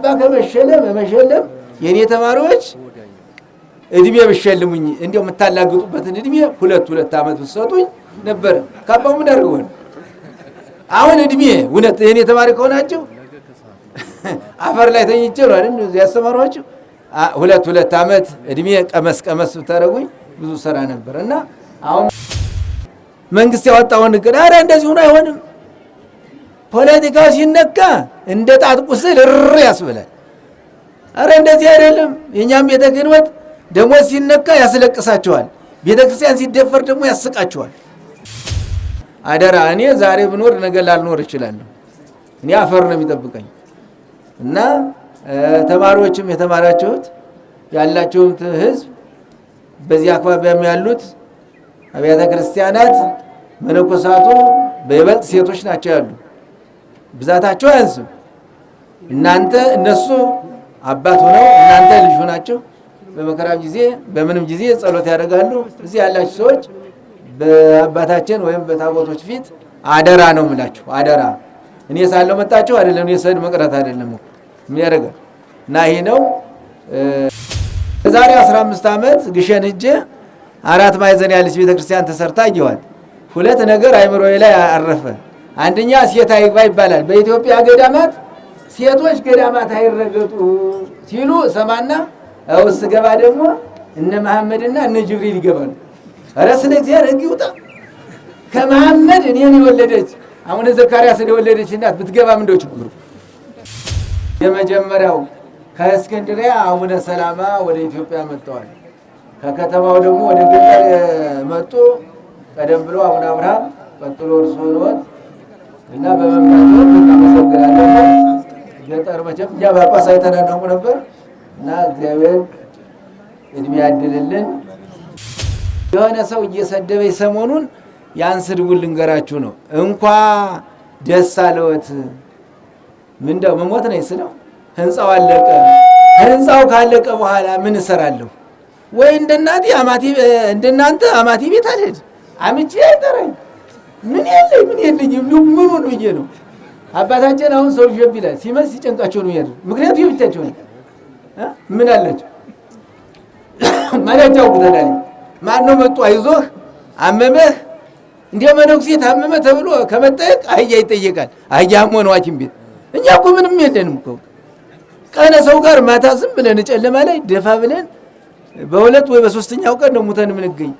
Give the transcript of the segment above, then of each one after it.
አባ ከመሸለም የኔ ተማሪዎች እድሜ ብሸልሙኝ እንዴው መታላግጡበትን እድሜ ሁለት ዓመት ብትሰጡኝ ነበር ካባው ምን አድርገው አሁን እድሜ እውነት የኔ ተማሪ ከሆናችሁ አፈር ላይ ተኝቼ ነው አይደል ያስተማሯችሁ ሁለት ዓመት እድሜ ቀመስ ብታረጉኝ ብዙ ሰራ ነበርና አሁን መንግስት ያወጣውን ነገር አረ እንደዚህ ሆኖ አይሆንም ፖለቲካው ሲነካ እንደ ጣት ቁስል ያስብላል አረ እንደዚህ አይደለም የኛም ቤተ ክህነት ደሞዝ ሲነካ ያስለቅሳቸዋል ቤተክርስቲያን ሲደፈር ደግሞ ያስቃቸዋል አደራ እኔ ዛሬ ብኖር ነገ ላልኖር እችላለሁ እኔ አፈር ነው የሚጠብቀኝ እና ተማሪዎችም የተማራችሁት ያላችሁም ህዝብ በዚህ አካባቢያም ያሉት አብያተ ክርስቲያናት መነኮሳቱ በይበልጥ ሴቶች ናቸው ያሉ ብዛታቸው ያንስም እናንተ እነሱ አባት ሆነው እናንተ ልጅ ሆናችሁ በመከራም ጊዜ በምንም ጊዜ ጸሎት ያደርጋሉ እዚህ ያላችሁ ሰዎች በአባታችን ወይም በታቦቶች ፊት አደራ ነው የምላችሁ አደራ እኔ ሳለው መጣችሁ አይደለም እኔ ሰድ መቅረት አይደለም ምን ያደርጋል እና ይሄ ነው ዛሬ 15 ዓመት ግሸን እጄ አራት ማዕዘን ያለች ቤተክርስቲያን ተሰርታ ይዋል ሁለት ነገር አይምሮዬ ላይ አረፈ አንደኛ ሴት አይግባ ይባላል በኢትዮጵያ ገዳማት ሴቶች ገዳማት አይረገጡ ሲሉ ሰማና አውስ ገባ ደግሞ እነ መሐመድና እነ ጅብሪል ይገባሉ አረስለ እግዚአብሔር ህግ ይውጣ ከመሐመድ እኔን የወለደች አሁን ዘካርያስ የወለደች እናት ብትገባም እንደው ችግሩ የመጀመሪያው ከእስክንድርያ አቡነ ሰላማ ወደ ኢትዮጵያ መጥተዋል ከከተማው ደግሞ ወደ ገጠር መጡ ቀደም ብሎ አቡነ አብርሃም ቀጥሎ እርሱ ነው እና በመምጣቱ ተመሰግናለሁ ገጠር መቼም ያባጳስ አይተናነቁ ነበር እና እግዚአብሔር እድሜ ያድልልን የሆነ ሰው እየሰደበ ሰሞኑን ያን ስድቡን ልንገራችሁ ነው እንኳን ደስ አለዎት ምንድነው መሞት ነው ይስለው ህንጻው አለቀ ህንጻው ካለቀ በኋላ ምን እሰራለሁ ወይ እንደናንተ አማቲ ቤት አልሄድ አምጪ አይጠራኝ ምን የለኝም ምን ሆኖ ነው አባታችን አሁን ሰው ይጀብላል ሲመስ ሲጨንቃቸው ነው ያለው ምክንያቱም ይብቻቸው ነው ምን አላቸው ማለጃው ጉዳይ ማን ነው መጥቶ አይዞህ አመመህ እንደ መነኩሴ ታመመ ተብሎ ከመጠየቅ አህያ ይጠየቃል አህያም ሆነ ሐኪም ቤት እኛ እኮ ምንም የለንም እኮ ቀነ ሰው ጋር ማታ ዝም ብለን ጨለማ ላይ ደፋ ብለን በሁለት ወይ በሶስተኛው ቀን ነው ሙተን ምንገኝ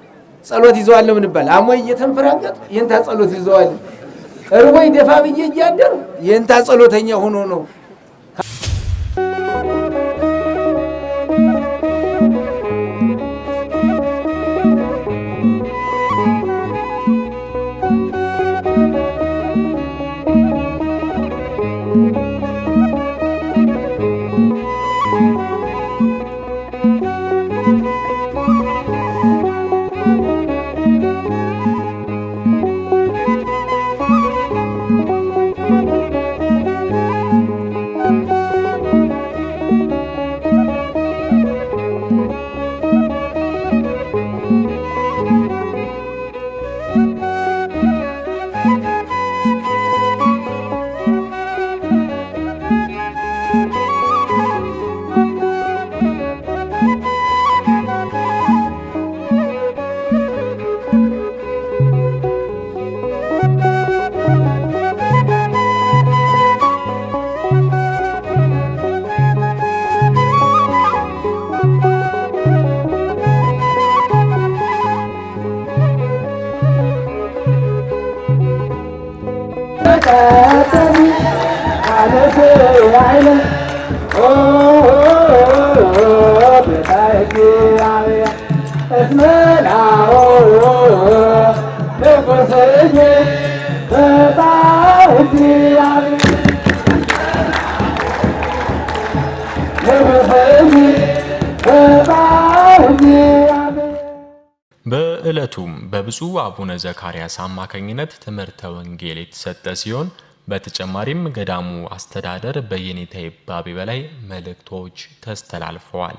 ጸሎት ይዘዋል ምን ይባል አሞይ እየተንፈራገጥ የንታ ጸሎት ይዘዋል እርቦይ ደፋ ብዬ እያደር የንታ ጸሎተኛ ሆኖ ነው በእለቱም በብፁዕ አቡነ ዘካርያስ አማካኝነት ትምህርተ ወንጌል የተሰጠ ሲሆን በተጨማሪም ገዳሙ አስተዳደር በየኔታ ይባቤ በላይ መልእክቶች ተስተላልፈዋል።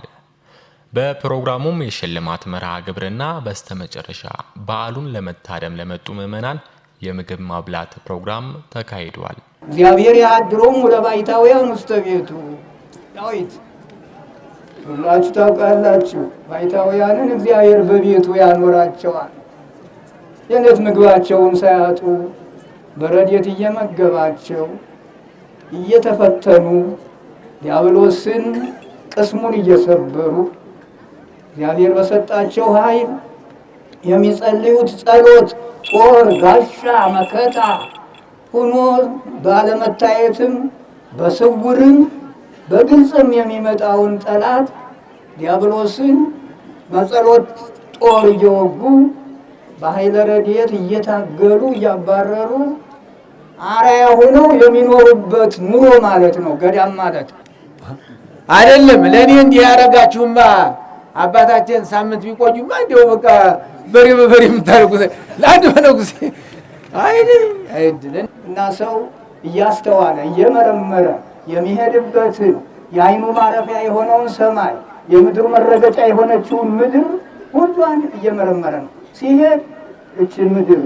በፕሮግራሙም የሽልማት መርሃ ግብርና በስተመጨረሻ በዓሉን ለመታደም ለመጡ ምዕመናን የምግብ ማብላት ፕሮግራም ተካሂዷል። እግዚአብሔር ያድሮም ለባይታውያን ውስተ ቤቱ ዳዊት ሁላችሁ ታውቃላችሁ። ባይታውያንን እግዚአብሔር በቤቱ ያኖራቸዋል። የዕለት ምግባቸውን ሳያጡ በረድኤት እየመገባቸው እየተፈተኑ ዲያብሎስን ቅስሙን እየሰበሩ እግዚአብሔር በሰጣቸው ኃይል የሚጸልዩት ጸሎት ጦር ጋሻ መከታ ሆኖ ባለመታየትም በስውርም በግልጽም የሚመጣውን ጠላት ዲያብሎስን በጸሎት ጦር እየወጉ በኃይለ ረድኤት እየታገሉ እያባረሩ አርአያ ሆነው የሚኖሩበት ኑሮ ማለት ነው። ገዳም ማለት አይደለም። ለእኔ እንዲህ ያደረጋችሁማ አባታችን ሳምንት ቢቆዩማ እንዲያው በቃ በሬ በበሬ የምታደርጉት ለአንድ መነኩሴ አይደለም። እና ሰው እያስተዋለ እየመረመረ የሚሄድበትን የዓይኑ ማረፊያ የሆነውን ሰማይ የምድሩ መረገጫ የሆነችውን ምድር ሁሏን እየመረመረ ነው ሲሄድ። እችን ምድር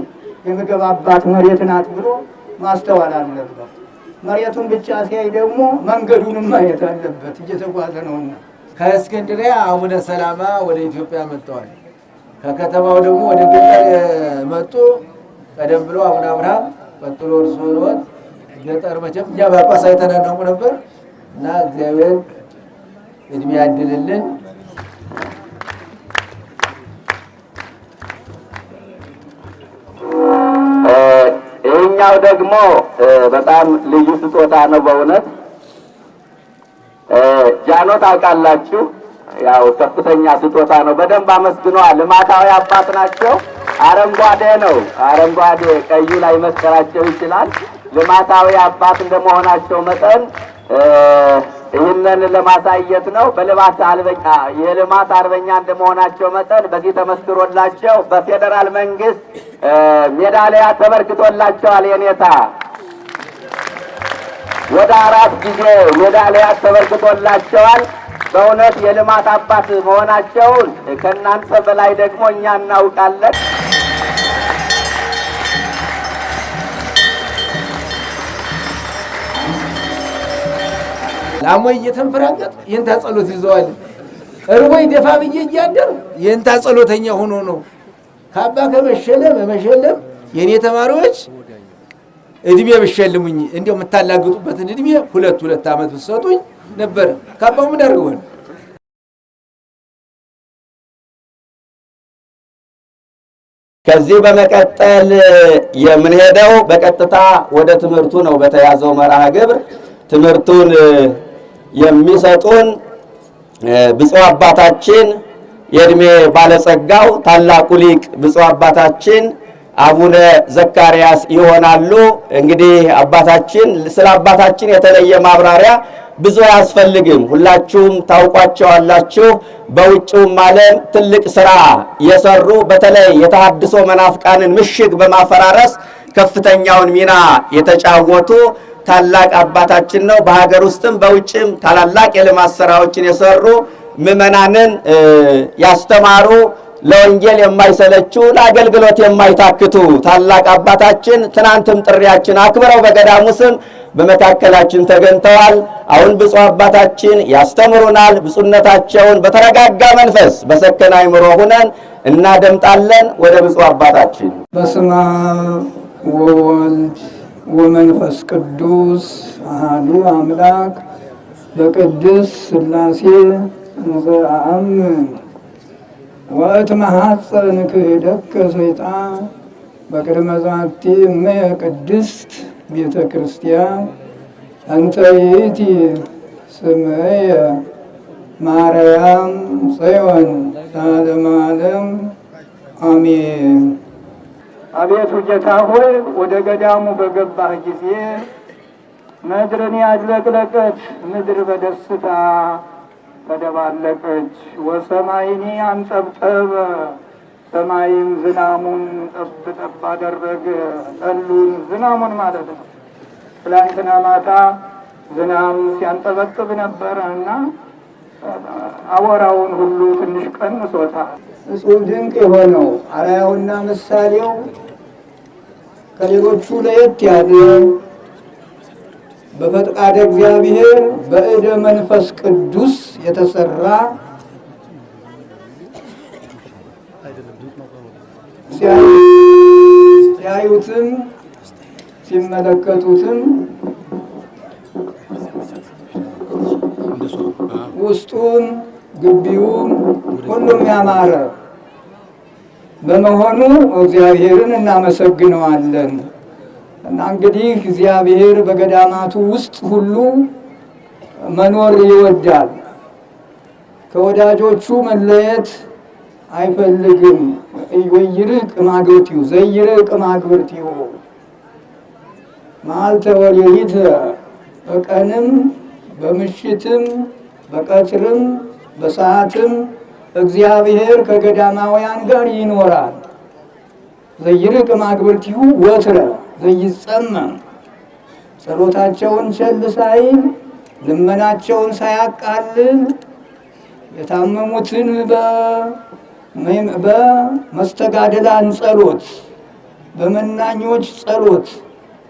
የምገባባት መሬት ናት ብሎ ማስተዋል አለበት። መሬቱን ብቻ ሲያይ ደግሞ መንገዱንም ማየት አለበት፣ እየተጓዘ ነውና። ከእስክንድርያ አቡነ ሰላማ ወደ ኢትዮጵያ መጥተዋል። ከከተማው ደግሞ ወደ ገጠር መጡ። ቀደም ብሎ አቡነ አብርሃም፣ ቀጥሎ እርሱ ሆነዎት። ገጠር መቼም እኛ በጳጳስ አይተናነቁ ነበር እና እግዚአብሔር እድሜ ያድልልን። ይህኛው ደግሞ በጣም ልዩ ስጦታ ነው በእውነት። ጃኖ ታውቃላችሁ፣ ያው ከፍተኛ ስጦታ ነው። በደንብ አመስግነዋል። ልማታዊ አባት ናቸው። አረንጓዴ ነው፣ አረንጓዴ ቀዩ ላይ መስከራቸው ይችላል። ልማታዊ አባት እንደመሆናቸው መጠን ይህንን ለማሳየት ነው። የልማት አርበኛ እንደመሆናቸው መጠን በዚህ ተመስክሮላቸው በፌዴራል መንግስት ሜዳሊያ ተበርክቶላቸዋል። የኔታ ወደ 4 ጊዜ ሜዳሊያ ተበርክቶላቸዋል። በእውነት የልማት አባት መሆናቸውን ከእናንተ በላይ ደግሞ እኛ እናውቃለን። ላሞይ እየተንፈራገጥ የእንታ ጸሎት ይዘዋል። እርቦይ ደፋ ብዬ እያደር የእንታ ጸሎተኛ ሆኖ ነው። ካባ ከመሸለም መሸለም የኔ ተማሪዎች እድሜ ብሸልሙኝ እንዲያው የምታላግጡበትን እድሜ 2 ዓመት ብትሰጡኝ ነበር። ካባው ምን አድርገዋል? ከዚህ በመቀጠል የምንሄደው በቀጥታ ወደ ትምህርቱ ነው። በተያዘው መርሃ ግብር ትምህርቱን የሚሰጡን ብፁዕ አባታችን የእድሜ ባለጸጋው ታላቁ ሊቅ ብፁዕ አባታችን አቡነ ዘካርያስ ይሆናሉ። እንግዲህ አባታችን ስለ አባታችን የተለየ ማብራሪያ ብዙ አያስፈልግም፣ ሁላችሁም ታውቋቸዋላችሁ። በውጭውም ዓለም ትልቅ ስራ የሰሩ በተለይ የተሐድሶ መናፍቃንን ምሽግ በማፈራረስ ከፍተኛውን ሚና የተጫወቱ ታላቅ አባታችን ነው። በሀገር ውስጥም በውጭም ታላላቅ የልማት ስራዎችን የሰሩ ምዕመናንን ያስተማሩ ለወንጌል የማይሰለቹ ለአገልግሎት የማይታክቱ ታላቅ አባታችን ትናንትም ጥሪያችን አክብረው በገዳሙ ስም በመካከላችን ተገኝተዋል። አሁን ብፁዕ አባታችን ያስተምሩናል። ብፁዕነታቸውን በተረጋጋ መንፈስ በሰከነ አእምሮ ሆነን እናደምጣለን። ወደ ብፁዕ አባታችን። በስመ አብ ወወልድ ወመንፈስ ቅዱስ አሐዱ አምላክ በቅድስት ሥላሴ ዘአምን ወእትመሐፀን ክህደከ ሰይጣን በቅድመ ዛቲ እምየ ቅድስት ቤተ ክርስቲያን እንተ ይእቲ ስምየ ማርያም ጽዮን ለዓለመ ዓለም አሜን። አቤቱ ጌታ ሆይ ወደ ገዳሙ በገባህ ጊዜ ምድርን ያድለቅለቀች ምድር በደስታ ተደባለቀች። ወሰማይኒ አንጠብጠበ ሰማይም ዝናሙን ጠብ ጠብ አደረገ። ጠሉን ዝናሙን ማለት ነው። ትላንትና ማታ ዝናም ሲያንጠበጥብ ነበረ እና አወራውን ሁሉ ትንሽ ቀንሶታል። እጹብ ድንቅ የሆነው አርአያውና ምሳሌው ከሌሎቹ ለየት ያለ በፈቃደ እግዚአብሔር በእደ መንፈስ ቅዱስ የተሰራ ሲያዩትም ሲመለከቱትም ውስጡን ግቢውም ሁሉም ያማረ በመሆኑ እግዚአብሔርን እናመሰግነዋለን። እና እንግዲህ እግዚአብሔር በገዳማቱ ውስጥ ሁሉ መኖር ይወዳል። ከወዳጆቹ መለየት አይፈልግም። ወይርቅ ማግብርቲሁ ዘይርቅ ማግብርቲሁ መዓልተ ወሌሊት በቀንም በምሽትም በቀትርም በሰዓትም እግዚአብሔር ከገዳማውያን ጋር ይኖራል። ዘይርቅ ማግብርቲሁ ወትረ ዘይጸመም ጸሎታቸውን ቸል ሳይል ልመናቸውን ሳያቃልል የታመሙትን በመስተጋደላን ጸሎት በመናኞች ጸሎት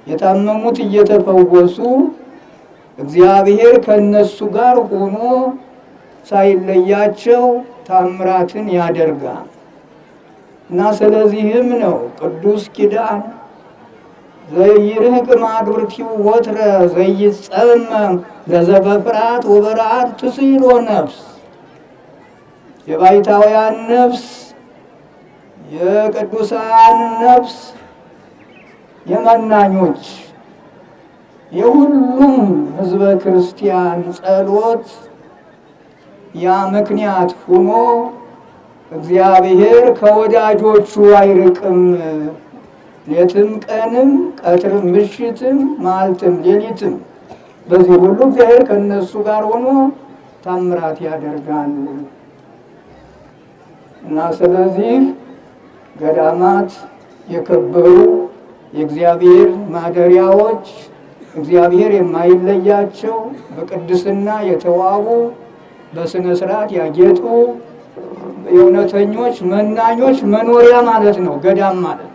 የታመሙት እየተፈወሱ እግዚአብሔር ከነሱ ጋር ሆኖ ሳይለያቸው ታምራትን ያደርጋል እና ስለዚህም ነው ቅዱስ ኪዳን ዘይርቅ ማግብርቲሁ ወትረ ዘይጸመም ለዘበፍርሃት ወበረአድ ትስእሎ ነፍስ የባይታውያን ነፍስ የቅዱሳን ነፍስ የመናኞች የሁሉም ሕዝበ ክርስቲያን ጸሎት ያ ምክንያት ሆኖ እግዚአብሔር ከወዳጆቹ አይርቅም። ሌትም ቀንም ቀትርም ምሽትም መዓልትም ሌሊትም በዚህ ሁሉ እግዚአብሔር ከነሱ ጋር ሆኖ ታምራት ያደርጋል እና ስለዚህ ገዳማት የከበሩ የእግዚአብሔር ማደሪያዎች እግዚአብሔር የማይለያቸው በቅድስና የተዋቡ በስነ ስርዓት ያጌጡ የእውነተኞች መናኞች መኖሪያ ማለት ነው። ገዳም ማለት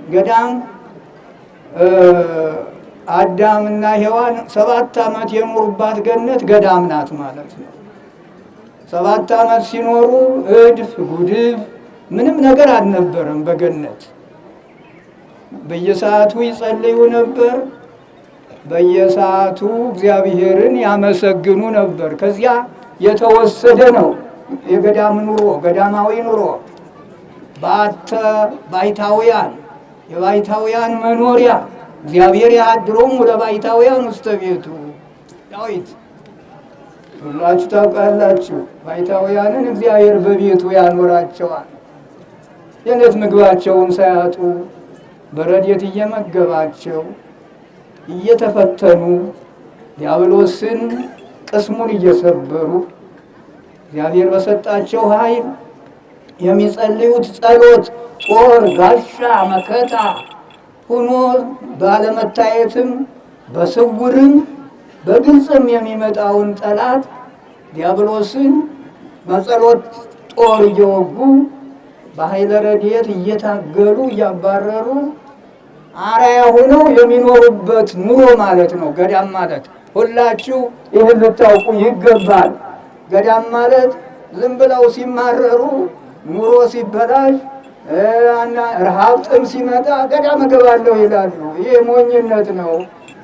ገዳም አዳምና ሔዋን 7 ዓመት የኖሩባት ገነት ገዳም ናት ማለት ነው። 7 ዓመት ሲኖሩ እድፍ ጉድፍ ምንም ነገር አልነበረም በገነት። በየሰዓቱ ይጸልዩ ነበር። በየሰዓቱ እግዚአብሔርን ያመሰግኑ ነበር። ከዚያ የተወሰደ ነው የገዳም ኑሮ፣ ገዳማዊ ኑሮ። ባይታውያን የባይታውያን መኖሪያ እግዚአብሔር ያድሮም ለባይታውያን ውስተ ቤቱ ዳዊት ሁላችሁ ታውቃላችሁ። ባይታውያንን እግዚአብሔር በቤቱ ያኖራቸዋል። የዕለት ምግባቸውን ሳያጡ በረድኤት እየመገባቸው እየተፈተኑ ዲያብሎስን ቅስሙን እየሰበሩ እግዚአብሔር በሰጣቸው ኃይል የሚጸልዩት ጸሎት ጦር ጋሻ መከታ ሆኖ ባለመታየትም በስውርም በግልጽም የሚመጣውን ጠላት ዲያብሎስን በጸሎት ጦር እየወጉ በኃይለ ረድኤት እየታገሉ እያባረሩ አርአያ ሆነው የሚኖሩበት ኑሮ ማለት ነው ገዳም ማለት። ሁላችሁ ይህን ልታውቁ ይገባል። ገዳም ማለት ዝም ብለው ሲማረሩ ኑሮ ሲበላሽ ረሃብ ጥም ሲመጣ ገዳም እገባለሁ ይላሉ። ይሄ ሞኝነት ነው፣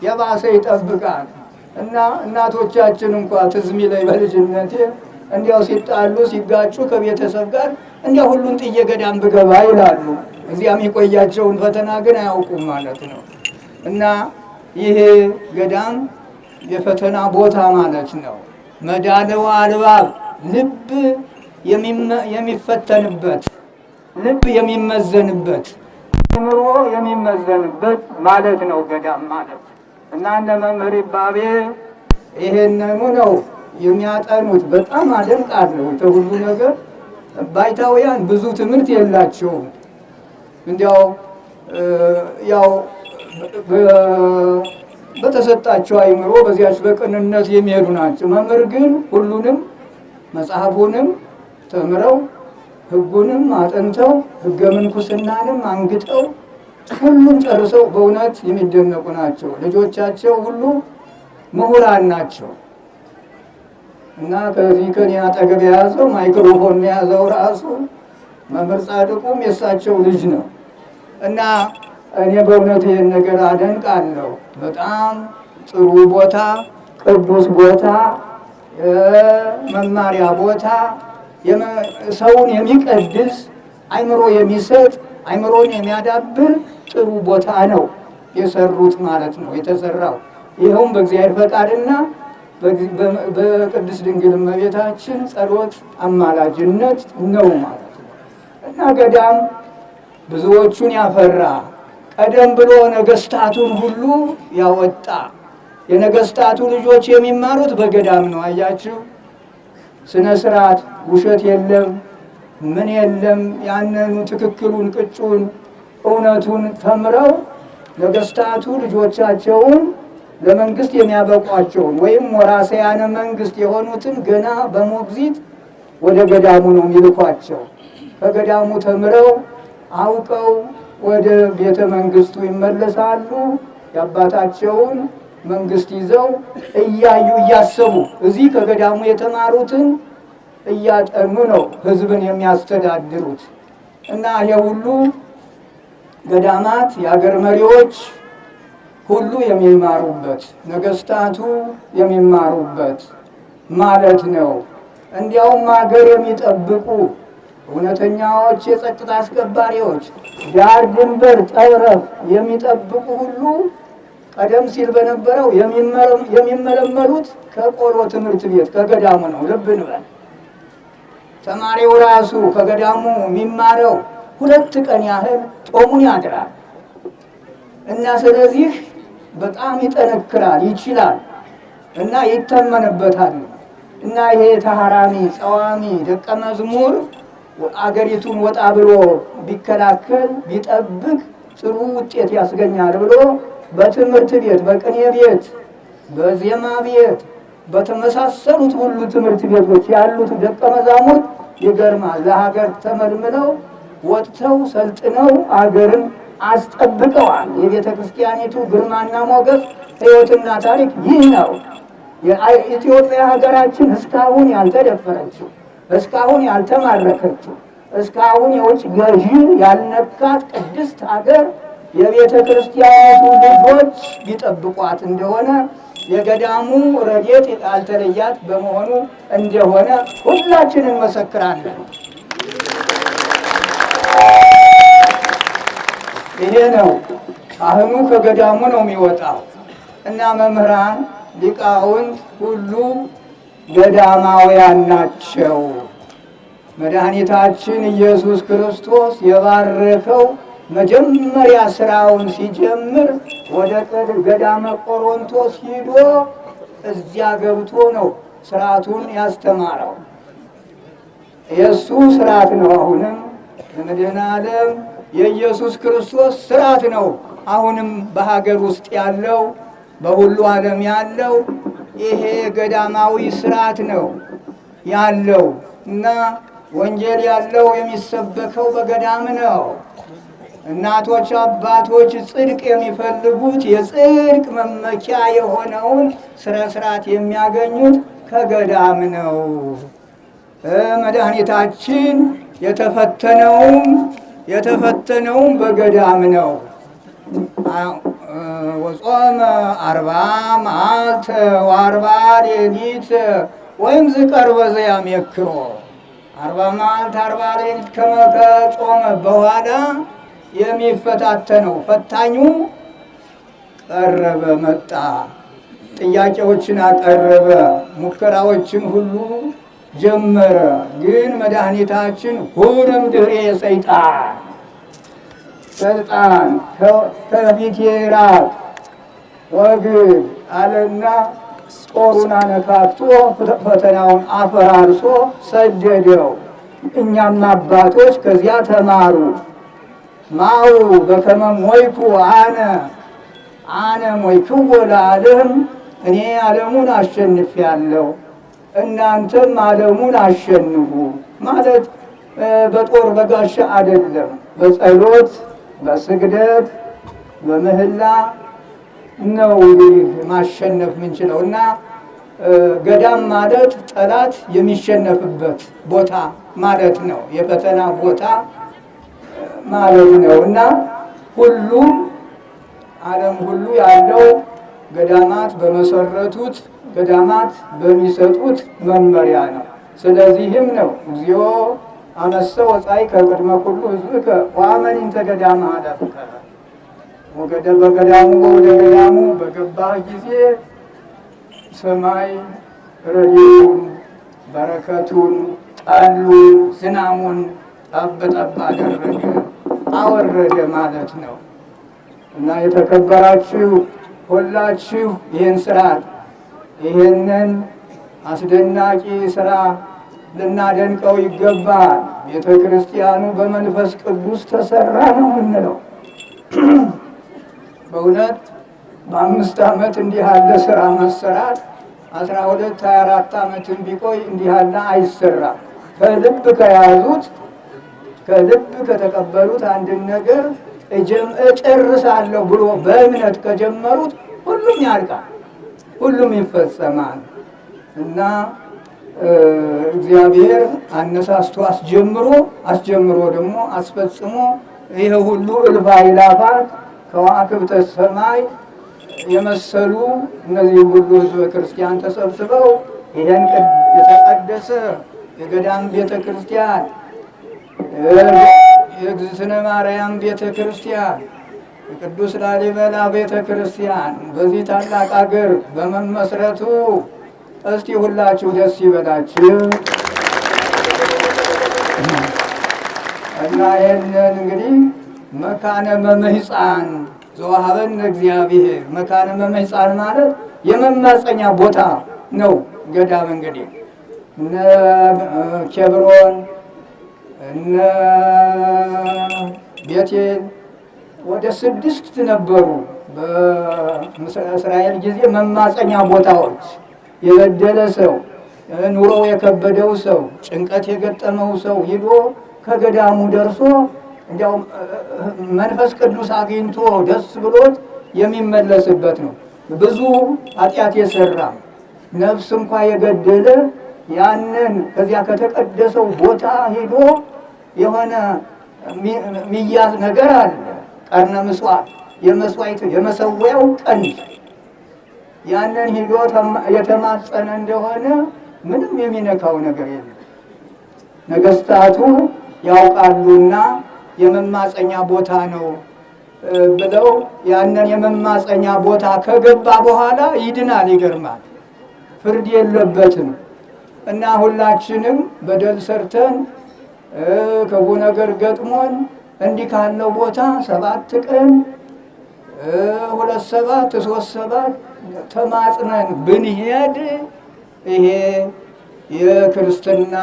የባሰ ይጠብቃል። እና እናቶቻችን እንኳ ትዝ የሚለኝ በልጅነቴ እንዲያው ሲጣሉ ሲጋጩ ከቤተሰብ ጋር እንዲያው ሁሉን ጥዬ ገዳም ብገባ ይላሉ። እዚያም የቆያቸውን ፈተና ግን አያውቁም ማለት ነው። እና ይሄ ገዳም የፈተና ቦታ ማለት ነው። መዳነው አልባብ ልብ የሚፈተንበት ልብ የሚመዘንበት አእምሮ የሚመዘንበት ማለት ነው ገዳም ማለት። እና እነ መምህር ይባቤ ይሄንኑ ነው የሚያጠኑት። በጣም አደንቃለሁ። ከሁሉ ነገር ባይታውያን ብዙ ትምህርት የላቸውም። እንዲያው ያው በተሰጣቸው አእምሮ በዚያች በቅንነት የሚሄዱ ናቸው። መምህር ግን ሁሉንም መጽሐፉንም ተምረው ሕጉንም አጥንተው ሕገ ምንኩስናንም አንግጠው ሁሉም ጨርሰው በእውነት የሚደነቁ ናቸው። ልጆቻቸው ሁሉ ምሁራን ናቸው። እና ከዚህ ከኔ አጠገብ የያዘው ማይክሮፎን የያዘው ራሱ መምህር ጻድቁም የእሳቸው ልጅ ነው። እና እኔ በእውነት ይህን ነገር አደንቃለሁ። በጣም ጥሩ ቦታ፣ ቅዱስ ቦታ፣ መማሪያ ቦታ፣ ሰውን የሚቀድስ አይምሮ የሚሰጥ አይምሮን የሚያዳብር ጥሩ ቦታ ነው የሰሩት ማለት ነው የተሰራው። ይኸውም በእግዚአብሔር ፈቃድና በቅድስት ድንግል እመቤታችን ጸሎት አማላጅነት ነው ማለት ነው። እና ገዳም ብዙዎቹን ያፈራ፣ ቀደም ብሎ ነገስታቱን ሁሉ ያወጣ። የነገስታቱ ልጆች የሚማሩት በገዳም ነው። አያችሁ፣ ስነ ስርዓት፣ ውሸት የለም፣ ምን የለም። ያንኑ ትክክሉን፣ ቅጩን፣ እውነቱን ተምረው ነገስታቱ ልጆቻቸውን ለመንግስት የሚያበቋቸውን ወይም ወራሳያነ መንግስት የሆኑትን ገና በሞግዚት ወደ ገዳሙ ነው የሚልኳቸው። ከገዳሙ ተምረው አውቀው ወደ ቤተ መንግስቱ ይመለሳሉ። የአባታቸውን መንግስት ይዘው እያዩ እያሰቡ እዚህ ከገዳሙ የተማሩትን እያጠኑ ነው ህዝብን የሚያስተዳድሩት። እና ይሄ ሁሉ ገዳማት የሀገር መሪዎች ሁሉ የሚማሩበት፣ ነገስታቱ የሚማሩበት ማለት ነው። እንዲያውም ሀገር የሚጠብቁ እውነተኛዎች የጸጥታ አስከባሪዎች፣ ዳር ድንበር ጠረፍ የሚጠብቁ ሁሉ ቀደም ሲል በነበረው የሚመለመሉት ከቆሎ ትምህርት ቤት ከገዳሙ ነው። ልብ እንበል። ተማሪው ራሱ ከገዳሙ የሚማረው 2 ቀን ያህል ጾሙን ያድራል። እና ስለዚህ በጣም ይጠነክራል፣ ይችላል እና ይተመንበታል። እና ይሄ ተሐራሚ ጸዋሚ ደቀ መዝሙር አገሪቱን ወጣ ብሎ ቢከላከል ቢጠብቅ ጥሩ ውጤት ያስገኛል ብሎ በትምህርት ቤት፣ በቅኔ ቤት፣ በዜማ ቤት፣ በተመሳሰሉት ሁሉ ትምህርት ቤቶች ያሉት ደቀ መዛሙርት ይገርማል። ለሀገር ተመልምለው ወጥተው ሰልጥነው አገርን አስጠብቀዋል። የቤተ ክርስቲያኒቱ ግርማና ሞገስ ሕይወትና ታሪክ ይህ ነው። የኢትዮጵያ ሀገራችን እስካሁን ያልተደፈረችው፣ እስካሁን ያልተማረከችው፣ እስካሁን የውጭ ገዢ ያልነካት ቅድስት ሀገር የቤተ ክርስቲያኒቱ ልጆች ቢጠብቋት እንደሆነ የገዳሙ ረድኤት ያልተለያት በመሆኑ እንደሆነ ሁላችን እንመሰክራለን። ይሄ ነው። ካህኑ ከገዳሙ ነው የሚወጣው እና መምህራን ሊቃውንት ሁሉ ገዳማውያን ናቸው። መድኃኒታችን ኢየሱስ ክርስቶስ የባረከው መጀመሪያ ስራውን ሲጀምር ወደ ገዳመ ቆሮንቶስ ሂዶ እዚያ ገብቶ ነው ስርዓቱን ያስተማረው። የእሱ ስርዓት ነው። አሁንም ለመድኃኔ ዓለም የኢየሱስ ክርስቶስ ስርዓት ነው። አሁንም በሀገር ውስጥ ያለው በሁሉ ዓለም ያለው ይሄ ገዳማዊ ስርዓት ነው ያለው እና ወንጌል ያለው የሚሰበከው በገዳም ነው። እናቶች አባቶች ጽድቅ የሚፈልጉት የጽድቅ መመኪያ የሆነውን ስነ ስርዓት የሚያገኙት ከገዳም ነው። መድኃኒታችን የተፈተነውም በገዳም ነው። ወጾመ 40 መዓልተ ወ40 ሌሊት ወይም ዝቀርበ ዘያሜክሮ 40 መዓልት 40 ሌሊት ከጾመ በኋላ የሚፈታተነው ፈታኙ ቀረበ፣ መጣ፣ ጥያቄዎችን አቀረበ፣ ሙከራዎችን ሁሉ ጀመረ። ግን መድኃኒታችን ሁሉም ድሬ ሰይጣን ከፊቴ ራቅ ወግድ አለና ጦሩን አነካክቶ ፈተናውን አፈራርሶ ሰደደው። እኛም አባቶች ከዚያ ተማሩ። ማው በከመ ሞይኩ አነ ሞይክዎ ለዓለም፣ እኔ ዓለሙን አሸንፌአለሁ እናንተም ዓለሙን አሸንፉ ማለት በጦር በጋሻ አይደለም፣ በጸሎት በስግደት በምህላ ነው እንግዲህ ማሸነፍ ምንችለው እና ገዳም ማለት ጠላት የሚሸነፍበት ቦታ ማለት ነው። የፈተና ቦታ ማለት ነው እና ሁሉም ዓለም ሁሉ ያለው ገዳማት በመሰረቱት ገዳማት በሚሰጡት መመሪያ ነው። ስለዚህም ነው እግዚኦ አመሰ ወጻይ ከቅድመ ኩሉ ሕዝብከ ወአመኒንተ ገዳመ አለፍከ በገዳሙ ወደ ገዳሙ በገባህ ጊዜ ሰማይ ረድኤቱን በረከቱን ጠሉን ዝናሙን ጠብ ጠብ አደረገ አወረደ ማለት ነው እና የተከበራችሁ ሁላችሁ ይህን ስርዓት ይህንን አስደናቂ ስራ ልናደንቀው ይገባል። ቤተ ክርስቲያኑ በመንፈስ ቅዱስ ተሰራ ነው የምንለው። በእውነት በ5 ዓመት እንዲህ ያለ ስራ መሰራት 12 24 ዓመትን ቢቆይ እንዲህ ያለ አይሰራም። ከልብ ከያዙት ከልብ ከተቀበሉት አንድን ነገር እጨርሳለሁ ብሎ በእምነት ከጀመሩት ሁሉም ያልቃል፣ ሁሉም ይፈጸማል እና እግዚአብሔር አነሳስቶ አስጀምሮ ደግሞ አስፈጽሞ ይሄ ሁሉ እልፍ አእላፋት ከዋክብተ ሰማይ የመሰሉ እነዚህ ሁሉ ሕዝበ ክርስቲያን ተሰብስበው ይሄን የተቀደሰ የገዳም ቤተ ክርስቲያን የእግዝእትነ ማርያም ቤተ ክርስቲያን የቅዱስ ላሊበላ ቤተ ክርስቲያን በዚህ ታላቅ አገር በመመስረቱ እስቲ ሁላችሁ ደስ ይበላችሁ እና ይህንን እንግዲህ መካነ መምህፃን ዘወሀበነ እግዚአብሔር መካነ መምህፃን ማለት የመማፀኛ ቦታ ነው። ገዳም እንግዲህ እነ ኬብሮን እነ ቤቴል ወደ 6 ነበሩ በእስራኤል ጊዜ መማፀኛ ቦታዎች። የበደለ ሰው ኑሮው የከበደው ሰው ጭንቀት የገጠመው ሰው ሂዶ ከገዳሙ ደርሶ እንዲያው መንፈስ ቅዱስ አግኝቶ ደስ ብሎት የሚመለስበት ነው። ብዙ ኃጢአት የሰራ ነፍስ እንኳ የገደለ ያንን ከዚያ ከተቀደሰው ቦታ ሂዶ የሆነ ሚያዝ ነገር አለ። ቀርነ ምስዋዕ የመስዋዕት የመሰዊያው ቀንድ ያንን ሂዶ የተማጸነ እንደሆነ ምንም የሚነካው ነገር የለም። ነገስታቱ ያውቃሉና የመማፀኛ ቦታ ነው ብለው ያንን የመማፀኛ ቦታ ከገባ በኋላ ይድናል። ይገርማል። ፍርድ የለበትም እና ሁላችንም በደል ሰርተን ክፉ ነገር ገጥሞን እንዲህ ካለው ቦታ 7 ቀን 2 7 3 7 ተማጽነን ብንሄድ ይሄ የክርስትና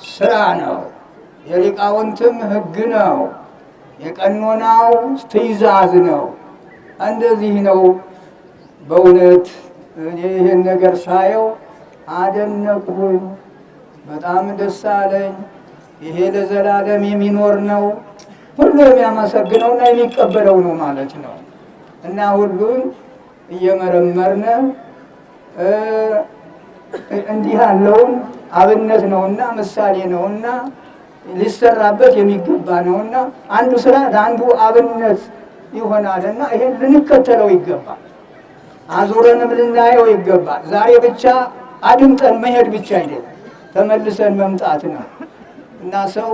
ስራ ነው። የሊቃውንትም ሕግ ነው። የቀኖናው ትእዛዝ ነው። እንደዚህ ነው። በእውነት ይህን ነገር ሳየው አደነቅሁኝ። በጣም ደስ አለኝ። ይሄ ለዘላለም የሚኖር ነው። ሁሉ የሚያመሰግነውና የሚቀበለው ነው ማለት ነው እና ሁሉን እየመረመርነ እንዲህ ያለውን አብነት ነውና ምሳሌ ነውና ሊሰራበት የሚገባ ነውና አንዱ ስራ ለአንዱ አብነት ይሆናልና ይሄን ልንከተለው ይገባል። አዙረንም ልናየው ይገባል። ዛሬ ብቻ አድምጠን መሄድ ብቻ አይደለም፣ ተመልሰን መምጣት ነው እና ሰው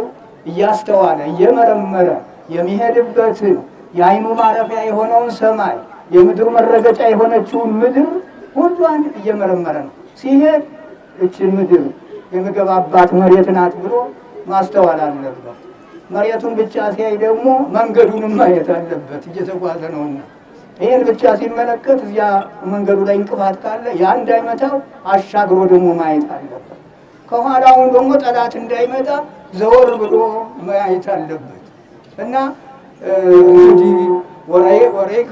እያስተዋለ እየመረመረ የሚሄድበትን የዓይኑ ማረፊያ የሆነውን ሰማይ የምድር መረገጫ የሆነችውን ምድር ሁሏን እየመረመረ ነው ሲሄድ። እችን ምድር የምገባባት መሬት ናት ብሎ ማስተዋል አለበት። መሬቱን ብቻ ሲያይ ደግሞ መንገዱንም ማየት አለበት፣ እየተጓዘ ነውና። ይህን ብቻ ሲመለከት እዚያ መንገዱ ላይ እንቅፋት ካለ ያ እንዳይመታው አሻግሮ ደግሞ ማየት አለበት። ከኋላውን ደግሞ ጠላት እንዳይመጣ ዘወር ብሎ ማየት አለበት እና እንግዲህ ወሬክ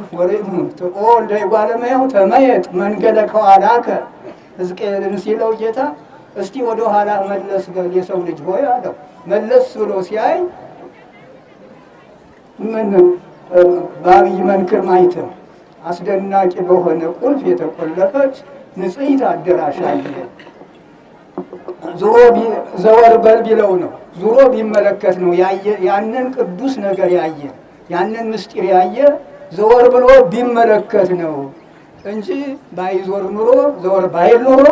ትቆ እንደ ባለሙያው ተመየጥ መንገደ ከኋላከ ሕዝቅኤልን ሲለው ጌታ እስቲ ወደ ኋላ መለስ በል የሰው ልጅ ሆይ አለው። መለስ ብሎ ሲያይ ምን በአብይ መንክር ማይተም አስደናቂ በሆነ ቁልፍ የተቆለፈች ንጽሕት አዳራሽ አየ። ዙሮ ዘወር በል ቢለው ነው፣ ዙሮ ቢመለከት ነው ያንን ቅዱስ ነገር ያየ፣ ያንን ምስጢር ያየ ዘወር ብሎ ቢመለከት ነው እንጂ ባይዞር ኑሮ ዘወር ባይል ኑሮ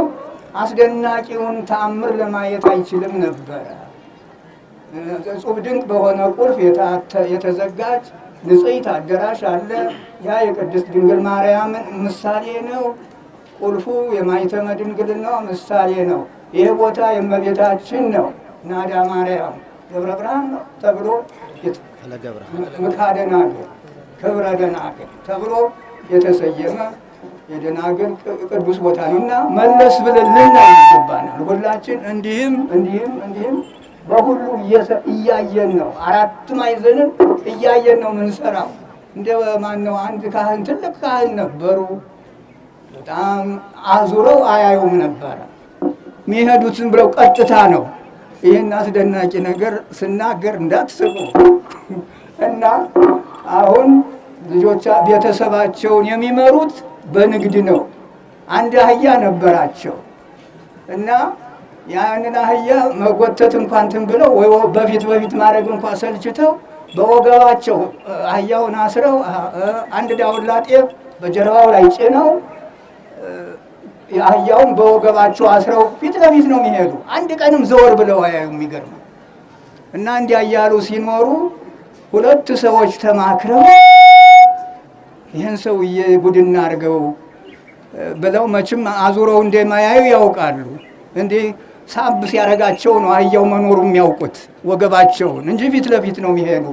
አስደናቂውን ተአምር ለማየት አይችልም ነበረ። እጹብ ድንቅ በሆነ ቁልፍ የተዘጋጅ ንጽሕት አዳራሽ አለ። ያ የቅድስት ድንግል ማርያምን ምሳሌ ነው። ቁልፉ የማኅተመ ድንግልና ምሳሌ ነው። ይህ ቦታ የእመቤታችን ነው። ናዳ ማርያም ደብረ ብርሃን ነው ተብሎ ምክሐ ደናግል ክብረ ደናግል ተብሎ የተሰየመ የደናግል ቅዱስ ቦታ ነው እና መለስ ብለን ልናይ ይገባናል። ሁላችን እንዲህም በሁሉ እያየን ነው። አራት ማዕዘንን እያየን ነው ምንሰራው። እንደ ማነው አንድ ካህን ትልቅ ካህን ነበሩ። በጣም አዙረው አያዩም ነበረ። የሚሄዱትን ብለው ቀጥታ ነው። ይህን አስደናቂ ነገር ስናገር እንዳትስቁ እና አሁን ልጆቻ ቤተሰባቸውን የሚመሩት በንግድ ነው። አንድ አህያ ነበራቸው እና ያንን አህያ መጎተት እንኳን እንትን ብለው ወይ በፊት ማድረግ እንኳን ሰልችተው በወገባቸው አህያውን አስረው አንድ ዳውላ ጤፍ በጀርባው ላይ ጭነው አህያውን በወገባቸው አስረው ፊት ለፊት ነው የሚሄዱ። አንድ ቀንም ዘወር ብለው አያዩ። የሚገርም እና እንዲያ እያሉ ሲኖሩ ሁለት ሰዎች ተማክረው ይህን ሰውዬ ጉድና አድርገው ብለው መቼም አዙረው እንደማያዩ ያውቃሉ። እንዴ ሳብ ሲያረጋቸው ነው አህያው መኖሩ የሚያውቁት ወገባቸውን እንጂ ፊት ለፊት ነው የሚሄዱ።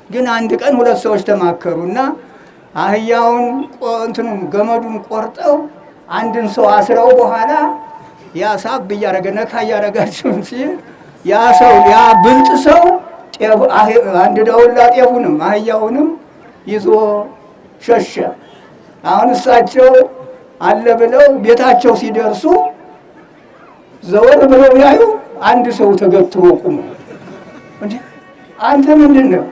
ግን አንድ ቀን ሁለት ሰዎች ተማከሩና አህያውን እንትኑን ገመዱን ቆርጠው አንድን ሰው አስረው በኋላ ያ ሳብ እያረገ ነካ እያረጋቸው ሲል ያ ሰው ያ ብልጥ ሰው አንድ ዳውላ ጤፉንም አህያውንም ይዞ ሸሸ። አሁን እሳቸው አለ ብለው ቤታቸው ሲደርሱ ዘወር ብለው ያዩ አንድ ሰው ተገትሮ ቆሞ፣ እንዴ አንተ ምንድን ነው?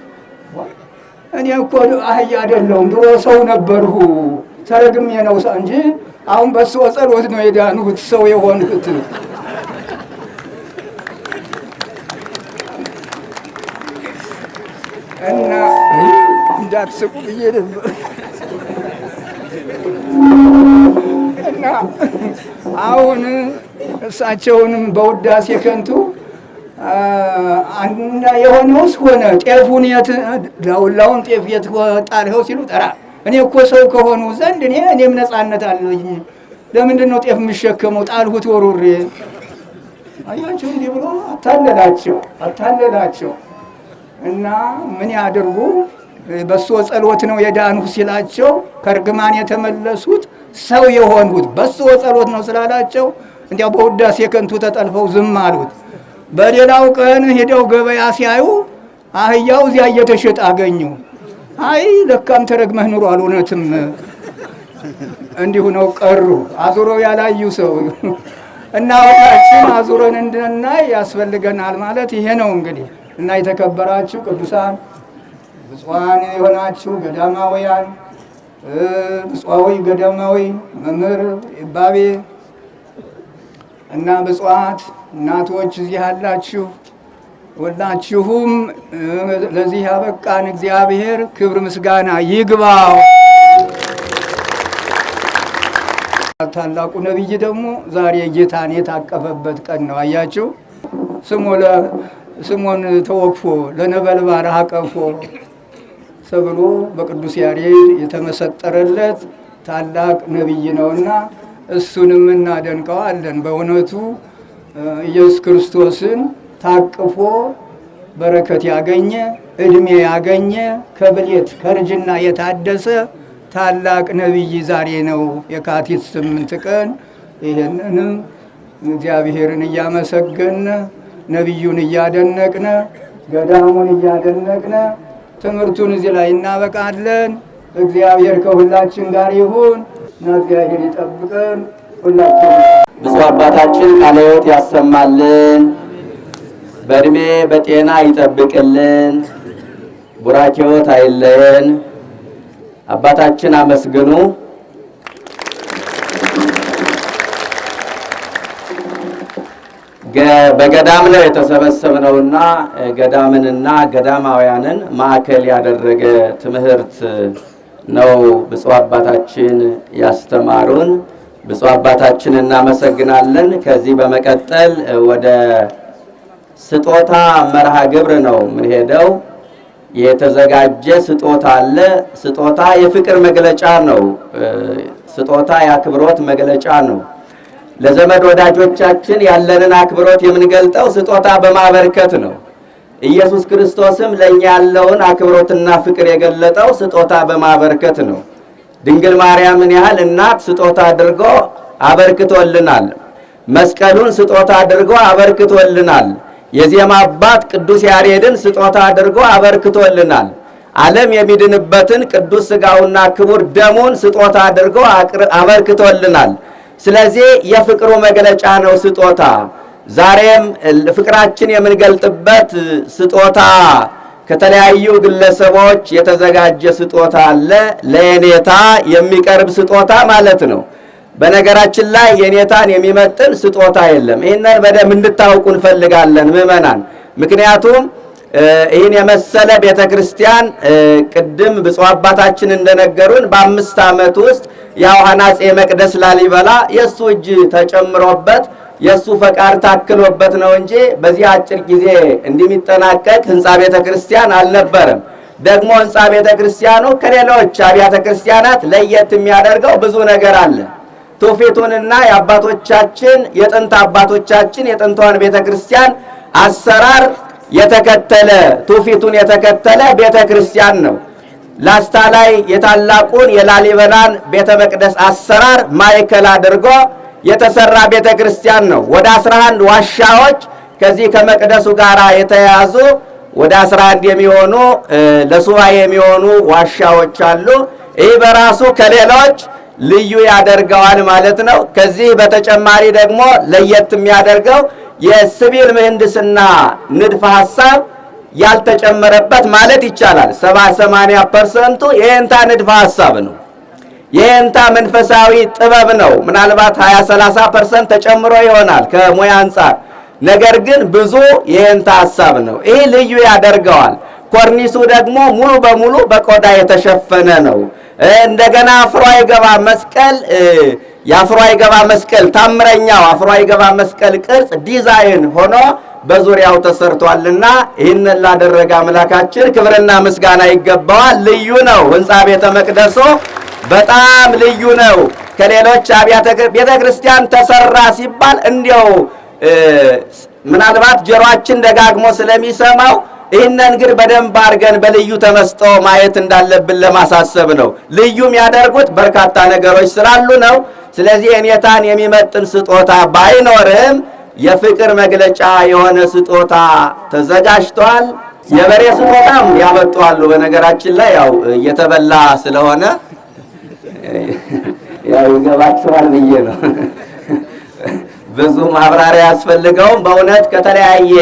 እኔ እኮ አህያ አይደለሁም ድሮ ሰው ነበርሁ ተረግሜ ነው እንጂ አሁን በሱ ጸሎት ነው የዳንሁት ሰው የሆንኩት። እና እንዳትስቁ ብዬ ነበር። እና አሁን እሳቸውንም በውዳሴ ከንቱ አንድ የሆነውስ ሆነ። ጤፉን ዳውላውን ጤፍ የት ጣልኸው ሲሉ ጠራ። እኔ እኮ ሰው ከሆኑ ዘንድ እኔም ነፃነት አለኝ። ለምንድን ነው ጤፍ የምሸከመው? ጣልሁት ወሩሬ። አያቸው እንዲህ ብሎ አታለላቸው። እና ምን ያደርጉ? በሱ ጸሎት ነው የዳንሁ ሲላቸው ከርግማን የተመለሱት ሰው የሆንሁት በሱ ጸሎት ነው ስላላቸው እንዲያው በውዳሴ ከንቱ ተጠልፈው ዝም አሉት። በሌላው ቀን ሄደው ገበያ ሲያዩ አህያው እዚያ እየተሸጠ አገኙ። አይ ለካም ተረግመህ ኑሯል፣ እውነትም እንዲሁ ነው ቀሩ። አዙረው ያላዩ ሰው እና ወጣችን አዙረን እንድናይ ያስፈልገናል ማለት ይሄ ነው እንግዲህ። እና የተከበራችሁ ቅዱሳን ብፁዓን የሆናችሁ ገዳማውያን፣ ብፁዓዊ ገዳማዊ መምህር ይባቤ እና ብፁዓት እናቶች እዚህ ያላችሁ ሁላችሁም ለዚህ ያበቃን እግዚአብሔር ክብር ምስጋና ይግባው። ታላቁ ነቢይ ደግሞ ዛሬ ጌታን የታቀፈበት ቀን ነው። አያችሁ ስሞን ተወክፎ ለነበልባል አቀፎ ተብሎ በቅዱስ ያሬድ የተመሰጠረለት ታላቅ ነቢይ ነውና እሱንም እናደንቀዋለን። በእውነቱ ኢየሱስ ክርስቶስን ታቅፎ በረከት ያገኘ እድሜ ያገኘ ከብሌት ከርጅና የታደሰ ታላቅ ነቢይ ዛሬ ነው የካቲት 8 ቀን። ይህንንም እግዚአብሔርን እያመሰገነ ነቢዩን እያደነቅነ ገዳሙን እያደነቅነ ትምህርቱን እዚህ ላይ እናበቃለን። እግዚአብሔር ከሁላችን ጋር ይሁን እና እግዚአብሔር ይጠብቀን። ሁላችን ብፁዕ አባታችን ቃለ ሕይወት ያሰማልን፣ በእድሜ በጤና ይጠብቅልን፣ ቡራኬዎት አይለየን። አባታችን አመስግኑ። በገዳም ነው የተሰበሰብነውና ገዳምንና ገዳማውያንን ማዕከል ያደረገ ትምህርት ነው ብፁዕ አባታችን ያስተማሩን። ብፁዕ አባታችን እናመሰግናለን። ከዚህ በመቀጠል ወደ ስጦታ መርሃ ግብር ነው የምንሄደው። የተዘጋጀ ስጦታ አለ። ስጦታ የፍቅር መግለጫ ነው። ስጦታ የአክብሮት መግለጫ ነው። ለዘመድ ወዳጆቻችን ያለንን አክብሮት የምንገልጠው ስጦታ በማበርከት ነው። ኢየሱስ ክርስቶስም ለኛ ያለውን አክብሮትና ፍቅር የገለጠው ስጦታ በማበርከት ነው። ድንግል ማርያምን ያህል እናት ስጦታ አድርጎ አበርክቶልናል። መስቀሉን ስጦታ አድርጎ አበርክቶልናል። የዜማ አባት ቅዱስ ያሬድን ስጦታ አድርጎ አበርክቶልናል። ዓለም የሚድንበትን ቅዱስ ሥጋውና ክቡር ደሙን ስጦታ አድርጎ አበርክቶልናል። ስለዚህ የፍቅሩ መግለጫ ነው ስጦታ። ዛሬም ፍቅራችን የምንገልጥበት ስጦታ ከተለያዩ ግለሰቦች የተዘጋጀ ስጦታ አለ። ለየኔታ የሚቀርብ ስጦታ ማለት ነው። በነገራችን ላይ የኔታን የሚመጥን ስጦታ የለም። ይህንን በደንብ እንድታውቁ እንፈልጋለን ምዕመናን። ምክንያቱም ይህን የመሰለ ቤተክርስቲያን ቅድም ብፁዕ አባታችን እንደነገሩን በ5 ዓመት ውስጥ ያው ሐናፄ መቅደስ ላሊበላ የሱ እጅ ተጨምሮበት የሱ ፈቃድ ታክሎበት ነው እንጂ በዚህ አጭር ጊዜ እንደሚጠናቀቅ ህንጻ ቤተክርስቲያን አልነበረም። ደግሞ ህንጻ ቤተክርስቲያኑ ከሌሎች አብያተ ክርስቲያናት ለየት የሚያደርገው ብዙ ነገር አለ። ትውፊቱንና የአባቶቻችን የጥንት አባቶቻችን የጥንቷን ቤተክርስቲያን አሰራር የተከተለ ትውፊቱን የተከተለ ቤተክርስቲያን ነው። ላስታ ላይ የታላቁን የላሊበላን ቤተ መቅደስ አሰራር ማዕከል አድርጎ የተሰራ ቤተክርስቲያን ነው። ወደ 11 ዋሻዎች ከዚህ ከመቅደሱ ጋር የተያያዙ ወደ 11 የሚሆኑ ለሱባኤ የሚሆኑ ዋሻዎች አሉ። ይህ በራሱ ከሌሎች ልዩ ያደርገዋል ማለት ነው። ከዚህ በተጨማሪ ደግሞ ለየት የሚያደርገው የሲቪል ምህንድስና ንድፈ ሐሳብ ያልተጨመረበት ማለት ይቻላል። 70-80% የእንታ ንድፈ ሐሳብ ነው። የእንታ መንፈሳዊ ጥበብ ነው። ምናልባት 20-30% ተጨምሮ ይሆናል ከሙያ አንጻር። ነገር ግን ብዙ የእንታ ሐሳብ ነው። ይህ ልዩ ያደርገዋል። ኮርኒሱ ደግሞ ሙሉ በሙሉ በቆዳ የተሸፈነ ነው። እንደገና አፍሮ አይገባ መስቀል የአፍሮ አይገባ መስቀል ታምረኛው አፍሮ አይገባ መስቀል ቅርጽ ዲዛይን ሆኖ በዙሪያው ተሰርቷልና ይህንን ላደረገ አምላካችን ክብርና ምስጋና ይገባዋል። ልዩ ነው። ህንጻ ቤተ መቅደሱ በጣም ልዩ ነው። ከሌሎች አብያተ ቤተክርስቲያን ተሰራ ሲባል እንዲያው ምናልባት ጆሮአችን ደጋግሞ ስለሚሰማው ይህንን ግን በደንብ አድርገን በልዩ ተመስጦ ማየት እንዳለብን ለማሳሰብ ነው። ልዩ የሚያደርጉት በርካታ ነገሮች ስላሉ ነው። ስለዚህ የኔታን የሚመጥን ስጦታ ባይኖርም የፍቅር መግለጫ የሆነ ስጦታ ተዘጋጅቷል። የበሬ ስጦታም ያመጣሉ። በነገራችን ላይ ያው እየተበላ ስለሆነ ያው ይገባችኋል ብዬ ነው። ብዙ ማብራሪያ ያስፈልገውም። በእውነት ከተለያየ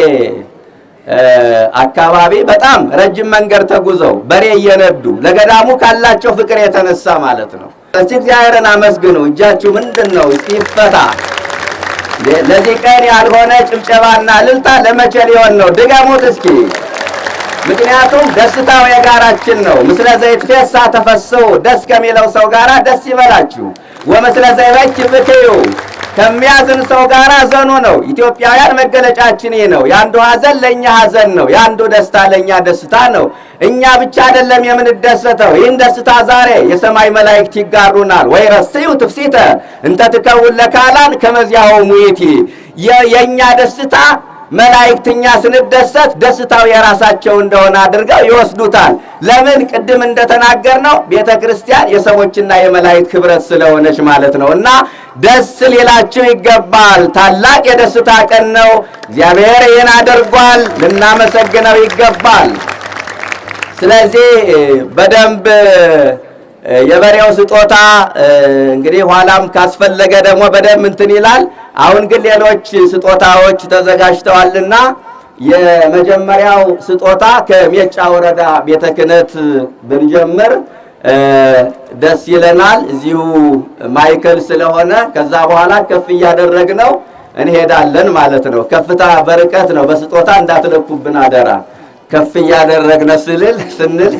አካባቢ በጣም ረጅም መንገድ ተጉዘው በሬ እየነዱ ለገዳሙ ካላቸው ፍቅር የተነሳ ማለት ነው። እስቲ እግዚአብሔርን አመስግኑ። እጃችሁ ምንድነው? እስቲ ይፈታ። ለዚህ ቀን ያልሆነ ጭብጨባና እልልታ ለመቼ ሊሆን ነው? ድገሙት እስኪ። ምክንያቱም ደስታው የጋራችን ነው። ምስለ ዘይትፌሳ ተፈስሑ፣ ደስ ከሚለው ሰው ጋራ ደስ ይበላችሁ። ወምስለ ዘይበኪ ብክዩ፣ ከሚያዝን ሰው ጋር ዘኑ ነው። ኢትዮጵያውያን መገለጫችን ይህ ነው። ያንዱ ሐዘን ለኛ ሐዘን ነው፣ ያንዱ ደስታ ለኛ ደስታ ነው። እኛ ብቻ አይደለም የምንደሰተው። ይህን ደስታ ዛሬ የሰማይ መላእክት ይጋሩናል። ወይ ረስዩ ትፍሲተ እንተ ትከውን ለካላን ከመዚያው ሙይቲ። የኛ ደስታ መላእክትኛ ስንደሰት ደስታው የራሳቸው እንደሆነ አድርገው ይወስዱታል። ለምን? ቅድም እንደተናገርነው ቤተክርስቲያን የሰዎችና የመላእክት ህብረት ስለሆነች ማለት ነው። እና ደስ ሊላችሁ ይገባል። ታላቅ የደስታ ቀን ነው። እግዚአብሔር ይህን አድርጓል። ልናመሰግነው ይገባል። ስለዚህ በደንብ የበሬው ስጦታ እንግዲህ ኋላም ካስፈለገ ደግሞ በደንብ እንትን ይላል። አሁን ግን ሌሎች ስጦታዎች ተዘጋጅተዋልና የመጀመሪያው ስጦታ ከሜጫ ወረዳ ቤተ ክህነት ብንጀምር ደስ ይለናል። እዚሁ ማይከል ስለሆነ ከዛ በኋላ ከፍ እያደረግነው እንሄዳለን ማለት ነው። ከፍታ በርቀት ነው። በስጦታ እንዳትለኩብን አደራ። ከፍ እያደረግነ ስንል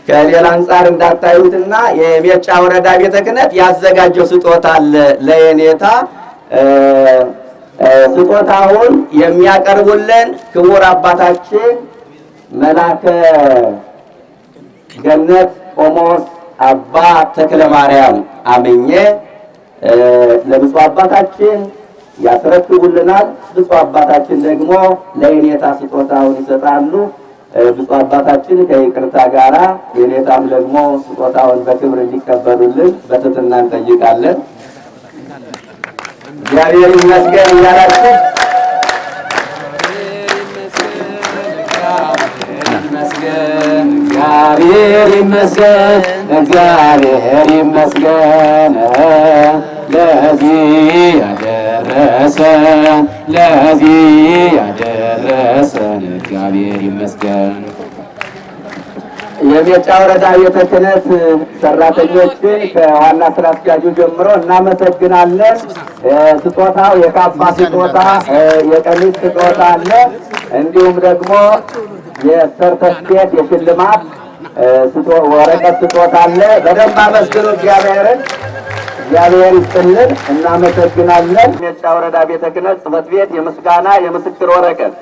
ከሌላ አንጻር እንዳታዩትና የሜጫ ወረዳ ቤተ ክህነት ያዘጋጀው ስጦታ አለ ለየኔታ። ስጦታውን የሚያቀርቡልን ክቡር አባታችን መላከ ገነት ቆሞስ አባ ተክለ ማርያም አመኘ ለብፁዕ አባታችን ያስረክቡልናል። ብፁዕ አባታችን ደግሞ ለየኔታ ስጦታውን ይሰጣሉ። ብፁዕ አባታችን ከይቅርታ ጋራ የኔታም ደግሞ ስጦታውን በክብር እንዲቀበሉልን በትህትና እንጠይቃለን። እግዚአብሔር ይመስገን እያላችሁ እግዚአብሔር ይመስገን እግዚአብሔር ይመስገን ለዚህ ያደረሰን እግዚአብሔር ይመስገን። የሜጫ ወረዳ ቤተ ክህነት ሰራተኞችን ከዋና ስራ አስኪያጁ ጀምሮ እናመሰግናለን። ስጦታው የካባ ስጦታ፣ የቀሚስ ስጦታ አለ። እንዲሁም ደግሞ የሰርተፍኬት የሽልማት ወረቀት ስጦታ አለ። በደንብ አመስግኑ እግዚአብሔርን። እግዚአብሔር ይስጥልን፣ እናመሰግናለን። ሜጫ ወረዳ ቤተ ክህነት ጽሕፈት ቤት የምስጋና የምስክር ወረቀት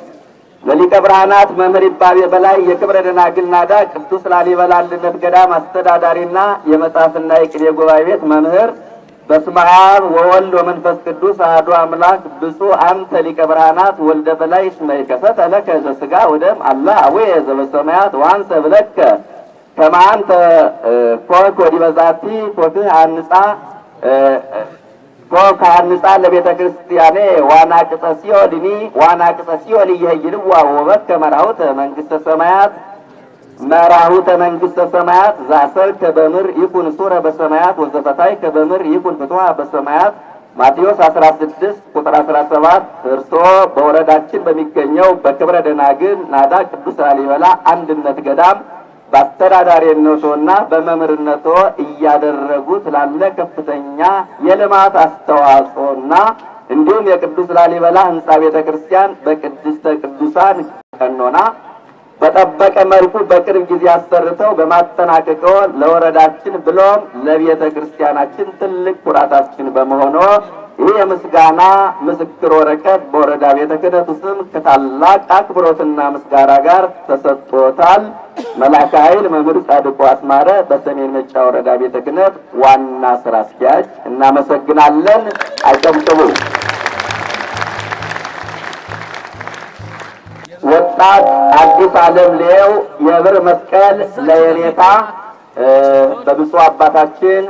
ለሊቀ ብርሃናት መምህር ይባቤ በላይ የክብረ ደናግል ናዳ ቅዱስ ላሊበላ አንድነት ገዳም አስተዳዳሪና የመጽሐፍና የቅኔ ጉባኤ ቤት መምህር በስመ አብ ወወልድ ወመንፈስ ቅዱስ አሐዱ አምላክ ብፁዕ አንተ ሊቀ ብርሃናት ወልደ በላይ እስመ ይከሰተ ለከ ዘሥጋ ወደም አላ አቡየ ዘበሰማያት ወአንሰ ብለከ ከመ አንተ ኮክ ወዲበ ዛቲ ኮክህ አንጻ ኮክ አንጻ ለቤተ ክርስቲያኔ ዋና ቅጸ ሲኦልኒ ዋና ቅጸ ሲኦል ይሄይልዋ ወበከ መራሁተ መንግሥተ ሰማያት መራሁተ መንግሥተ ሰማያት ዛሰርከ በምድር ይኩን ሱረ በሰማያት ወዘፈታይ ከበምድር ይኩን ፍትሐ በሰማያት። ማቴዎስ 16 ቁጥር 17። እርስዎ በወረዳችን በሚገኘው በክብረ ደናግል ናዳ ቅዱስ ላሊበላ አንድነት ገዳም በአስተዳዳሪነቶና በመምህርነቶ እያደረጉት ላለ ከፍተኛ የልማት አስተዋጽኦና እንዲሁም የቅዱስ ላሊበላ ሕንጻ ቤተ ክርስቲያን በቅድስተ ቅዱሳን ቀኖና በጠበቀ መልኩ በቅርብ ጊዜ አሰርተው በማጠናቀቀው ለወረዳችን ብሎም ለቤተ ክርስቲያናችን ትልቅ ኩራታችን በመሆኑ ይህ የምስጋና ምስክር ወረቀት በወረዳ ቤተ ክህነቱ ስም ከታላቅ አክብሮትና ምስጋና ጋር ተሰጥቶታል። መላከ ኃይል መምህር ጻድቁ አስማረ በሰሜን ሜጫ ወረዳ ቤተ ክህነት ዋና ስራ አስኪያጅ። እናመሰግናለን። አጨብጭቡ። ወጣት አዲስ ዓለም ሌው የብር መስቀል ለየኔታ በብፁዕ አባታችን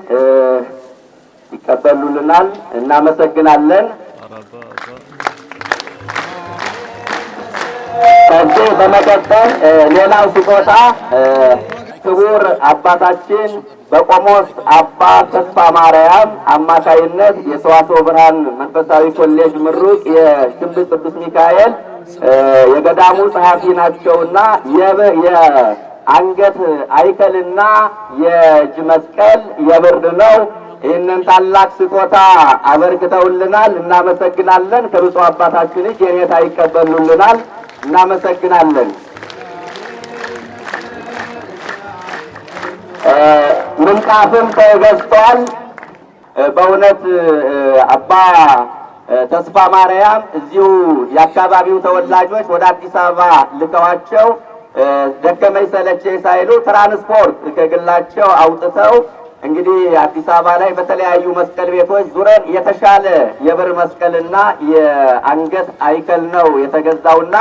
ይቀበሉልናል። እናመሰግናለን። ከዚህ በመቀጠል ሌላው ስጦታ ክቡር አባታችን በቆሞስ አባ ተስፋ ማርያም አማካይነት የሰዋስወ ብርሃን መንፈሳዊ ኮሌጅ ምሩቅ የሽምብ ቅዱስ ሚካኤል የገዳሙ ጸሐፊ ናቸውና የአንገት አይከልና የእጅ መስቀል የብር ነው። ይህንን ታላቅ ስጦታ አበርክተውልናል። እናመሰግናለን። ከብፁዕ አባታችን እጅ የኔታ ይቀበሉልናል። እናመሰግናለን። ምንጣፍም ተገዝቷል። በእውነት አባ ተስፋ ማርያም እዚሁ የአካባቢው ተወላጆች ወደ አዲስ አበባ ልከዋቸው ደከመኝ ሰለቸኝ ሳይሉ ትራንስፖርት ከግላቸው አውጥተው እንግዲህ አዲስ አበባ ላይ በተለያዩ መስቀል ቤቶች ዙረን የተሻለ የብር መስቀልና የአንገት አይከል ነው የተገዛውና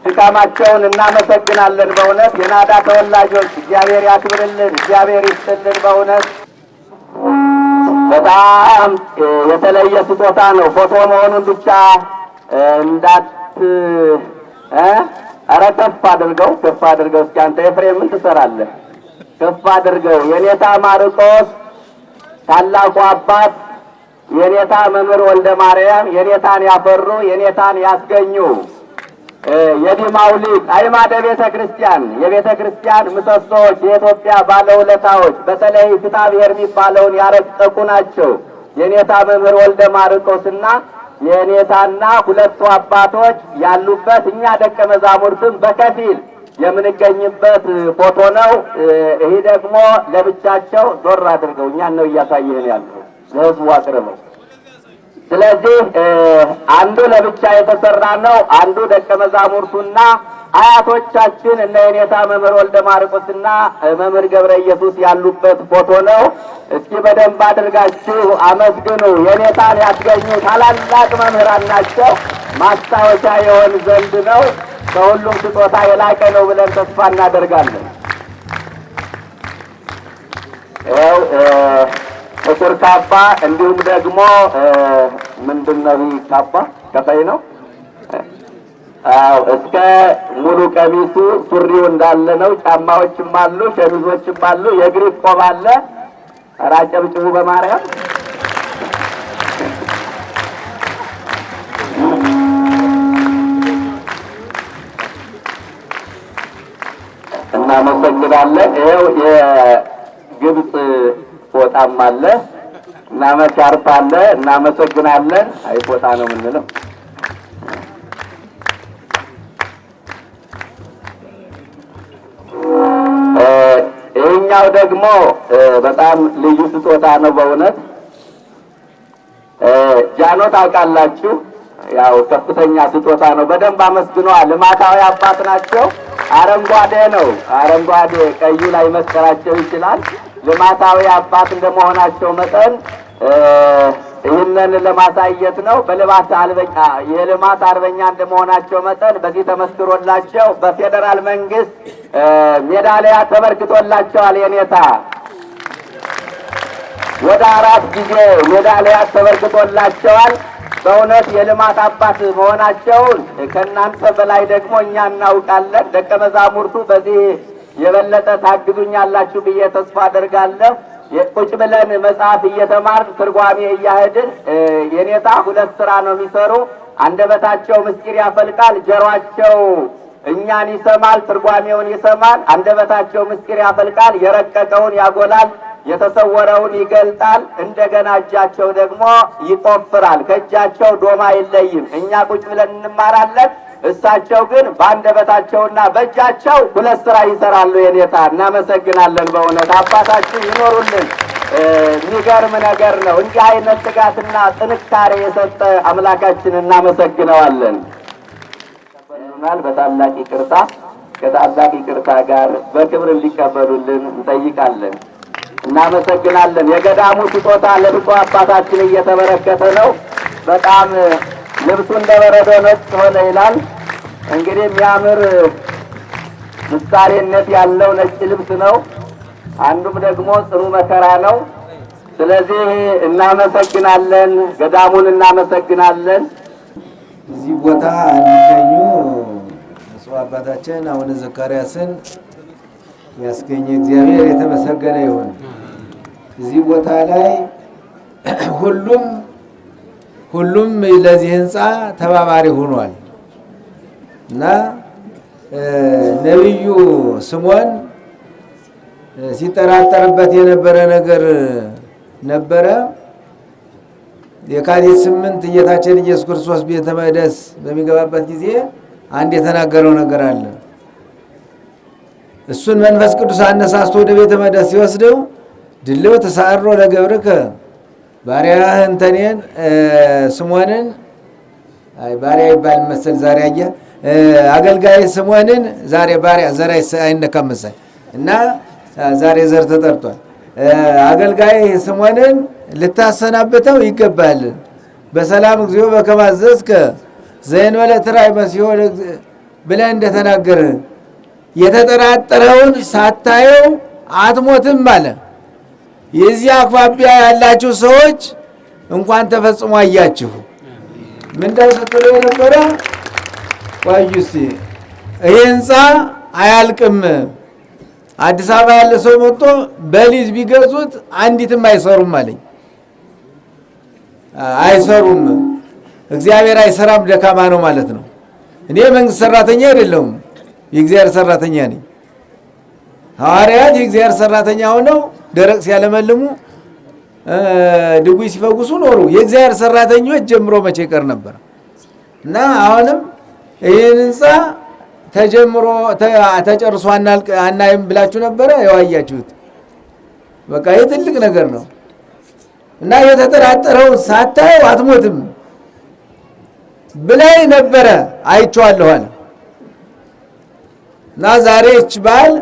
ድካማቸውን እናመሰግናለን። በእውነት የናዳ ተወላጆች እግዚአብሔር ያክብርልን፣ እግዚአብሔር ይስጥልን። በእውነት በጣም የተለየ ስጦታ ነው። ፎቶ መሆኑን ብቻ ኧረ ከፍ አድርገው፣ ከፍ አድርገው። እስኪ አንተ ኤፍሬም ምን ትሰራለህ? ከፍ አድርገው። የኔታ ማርቆስ ታላቁ አባት የኔታ መምህር ወልደ ማርያም የኔታን ያፈሩ የኔታን ያስገኙ የዲማው ሊቅ አዕማደ ቤተ ክርስቲያን የቤተ ክርስቲያን ምሰሶዎች የኢትዮጵያ ባለውለታዎች በተለይ ፍትሐብሔር የሚባለውን ያረቀቁ ናቸው። የኔታ መምህር ወልደ ማርቆስና የኔታና ሁለቱ አባቶች ያሉበት እኛ ደቀ መዛሙርትም በከፊል የምንገኝበት ፎቶ ነው። ይሄ ደግሞ ለብቻቸው ዞር አድርገው እኛን ነው እያሳየን ያለው ለህዝቡ አቅርበው። ስለዚህ አንዱ ለብቻ የተሰራ ነው፣ አንዱ ደቀ መዛሙርቱና አያቶቻችን እነ የኔታ መምህር ወልደ ማርቆስና መምህር ገብረ ኢየሱስ ያሉበት ፎቶ ነው። እስኪ በደንብ አድርጋችሁ አመስግኑ። የኔታን ያስገኙ ታላላቅ መምህራን ናቸው። ማስታወሻ የሆን ዘንድ ነው። ከሁሉም ስጦታ የላቀ ነው ብለን ተስፋ እናደርጋለን። ይኸው ጥቁር ካባ እንዲሁም ደግሞ ምንድነው ካባ ከፋይ ነው። አዎ እስከ ሙሉ ቀሚሱ ሱሪው እንዳለ ነው። ጫማዎችም አሉ፣ ሸሚዞችም አሉ፣ የግሪክ ቆብ አለ። ራጨብጭቡ በማርያም እናመሰግናለን። ይኸው የግብፅ ፎጣም አለ እና መሻርፕ አለ። እናመሰግናለን። አይ ፎጣ ነው የምንለው። ይህኛው ደግሞ በጣም ልዩ ስጦታ ነው በእውነት። ጃኖ ታውቃላችሁ፣ ያው ከፍተኛ ስጦታ ነው። በደንብ አመስግነዋል። ልማታዊ አባት ናቸው። አረንጓዴ ነው። አረንጓዴ ቀዩ ላይ መስከራቸው ይችላል። ልማታዊ አባት እንደመሆናቸው መጠን ይህንን ለማሳየት ነው። የልማት አርበኛ እንደመሆናቸው መጠን በዚህ ተመስክሮላቸው በፌዴራል መንግስት ሜዳሊያ ተበርክቶላቸዋል። የኔታ ወደ 4 ጊዜ ሜዳሊያ ተበርክቶላቸዋል። በእውነት የልማት አባት መሆናቸውን ከእናንተ በላይ ደግሞ እኛ እናውቃለን። ደቀ መዛሙርቱ በዚህ የበለጠ ታግዙኛላችሁ ብዬ ተስፋ አደርጋለሁ። ቁጭ ብለን መጽሐፍ እየተማርን ትርጓሜ እያሄድን የኔታ 2 ስራ ነው የሚሰሩ። አንደበታቸው ምስጢር ያፈልቃል፣ ጆሮአቸው እኛን ይሰማል፣ ትርጓሜውን ይሰማል። አንደበታቸው ምስጢር ያፈልቃል፣ የረቀቀውን ያጎላል፣ የተሰወረውን ይገልጣል። እንደገና እጃቸው ደግሞ ይቆፍራል። ከእጃቸው ዶማ አይለይም። እኛ ቁጭ ብለን እንማራለን፣ እሳቸው ግን በአንደበታቸውና በእጃቸው 2 ስራ ይሰራሉ። የኔታ እናመሰግናለን። በእውነት አባታችን ይኖሩልን። የሚገርም ነገር ነው። እንዲህ አይነት ትጋትና ጥንካሬ የሰጠ አምላካችን እናመሰግነዋለን። በታላቅ ይቅርታ ከታላቅ ይቅርታ ጋር በክብር እንዲቀበሉልን እንጠይቃለን። እናመሰግናለን። የገዳሙ ስጦታ ለብፁዕ አባታችን እየተበረከተ ነው። በጣም ልብሱ እንደበረዶ ነጭ ሆነ ይላል። እንግዲህ የሚያምር ምሳሌነት ያለው ነጭ ልብስ ነው። አንዱም ደግሞ ጽኑ መከራ ነው። ስለዚህ እናመሰግናለን፣ ገዳሙን እናመሰግናለን። እዚህ ቦታ የሚገኙ ብፁዕ አባታችን አቡነ ዘካርያስን ያስገኘ እግዚአብሔር የተመሰገነ ይሁን። እዚህ ቦታ ላይ ሁሉም ለዚህ ህንፃ ተባባሪ ሆኗል እና ነቢዩ ስምዖን ሲጠራጠርበት የነበረ ነገር ነበረ። የካቲት 8 ጌታችን ኢየሱስ ክርስቶስ ቤተ መቅደስ በሚገባበት ጊዜ አንድ የተናገረው ነገር አለ። እሱን መንፈስ ቅዱስ አነሳስቶ ወደ ቤተ መቅደስ ሲወስደው ድልው ተሳሮ ለገብርከ ባሪያህ እንተኔን ስምዖንን ባሪያ ይባል መሰል ዛሬ አየ አገልጋይ ስምዖንን ዛሬ ባሪያ ዘር አይነካም መሰል እና ዛሬ ዘር ተጠርቷል። አገልጋይ ስምዖንን ልታሰናብተው ይገባል። በሰላም እግዚኦ በከመ አዘዝከ ዘእንበለ ትራይ መሲሖ ብለህ እንደተናገረ የተጠራጠረውን ሳታየው አትሞትም አለ። የዚህ አቅራቢያ ያላችሁ ሰዎች እንኳን ተፈጽሞ አያችሁ። ምንድነው ስትሉ የነበረ? ቆዩ እስቲ ይሄ ህንፃ አያልቅም። አዲስ አበባ ያለ ሰው መጥቶ በሊዝ ቢገዙት አንዲትም አይሰሩም አለኝ። አይሰሩም፣ እግዚአብሔር አይሰራም፣ ደካማ ነው ማለት ነው። እኔ መንግስት ሰራተኛ አይደለሁም፣ የእግዚአብሔር ሰራተኛ ነኝ። ሐዋርያት የእግዚአብሔር ሰራተኛ ሆነው ደረቅ ሲያለመልሙ ድውይ ሲፈውሱ ኖሩ። የእግዚአብሔር ሰራተኞች ጀምሮ መቼ ቀር ነበር? እና አሁንም ይህን ህንፃ ተጀምሮ ተጨርሶ አናይም ብላችሁ ነበረ። ያዋያችሁት በቃ ይህ ትልቅ ነገር ነው። እና የተጠራጠረው ሳታየው አትሞትም ብላይ ነበረ፣ አይቼዋለሁ አለ። እና ዛሬ እች በዓል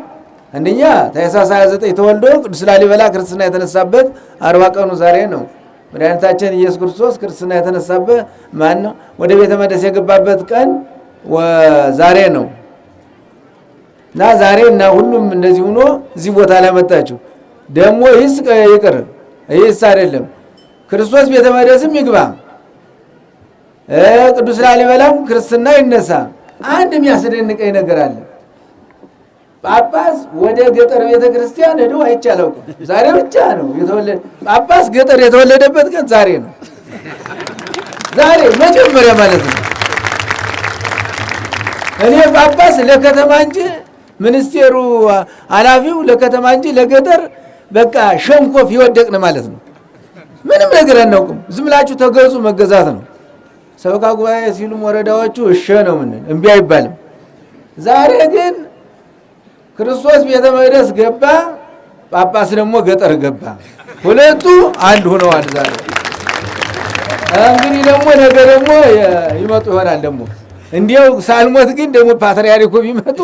አንደኛ ታኅሳስ 29 ተወልዶ ቅዱስ ላሊበላ ክርስትና የተነሳበት 40 ቀኑ ዛሬ ነው። መድኃኒታችን ኢየሱስ ክርስቶስ ክርስትና የተነሳበት ማን ነው? ወደ ቤተ መቅደስ የገባበት ቀን ዛሬ ነው። እና ዛሬ እና ሁሉም እንደዚህ ሆኖ እዚህ ቦታ ላይ መጣችሁ። ደግሞ ይህስ ይቅር፣ ይህስ አይደለም ክርስቶስ ቤተ መቅደስም ይግባ፣ ቅዱስ ላሊበላም ክርስትና ይነሳ። አንድ የሚያስደንቀኝ ነገር አለ። ጳጳስ ወደ ገጠር ቤተ ክርስቲያን ሄዶ አይቻለው። ዛሬ ብቻ ነው የተወለደ ጳጳስ። ገጠር የተወለደበት ቀን ዛሬ ነው። ዛሬ መጀመሪያ ማለት ነው። እኔ ጳጳስ ለከተማ እንጂ ሚኒስቴሩ ኃላፊው ለከተማ እንጂ ለገጠር በቃ ሸንኮፍ ይወደቅን ማለት ነው። ምንም ነገር አናውቅም። ዝም ብላችሁ ተገዙ፣ መገዛት ነው። ሰበካ ጉባኤ ሲሉም ወረዳዎቹ እሺ ነው፣ ምን እምቢ አይባልም። ዛሬ ግን ክርስቶስ ቤተ መቅደስ ገባ፣ ጳጳስ ደግሞ ገጠር ገባ። ሁለቱ አንድ ሆነዋል ዛሬ። እንግዲህ ደግሞ ነገ ደግሞ ይመጡ ይሆናል። ደግሞ እንዲያው ሳልሞት ግን ደግሞ ፓትርያርኩ ቢመጡ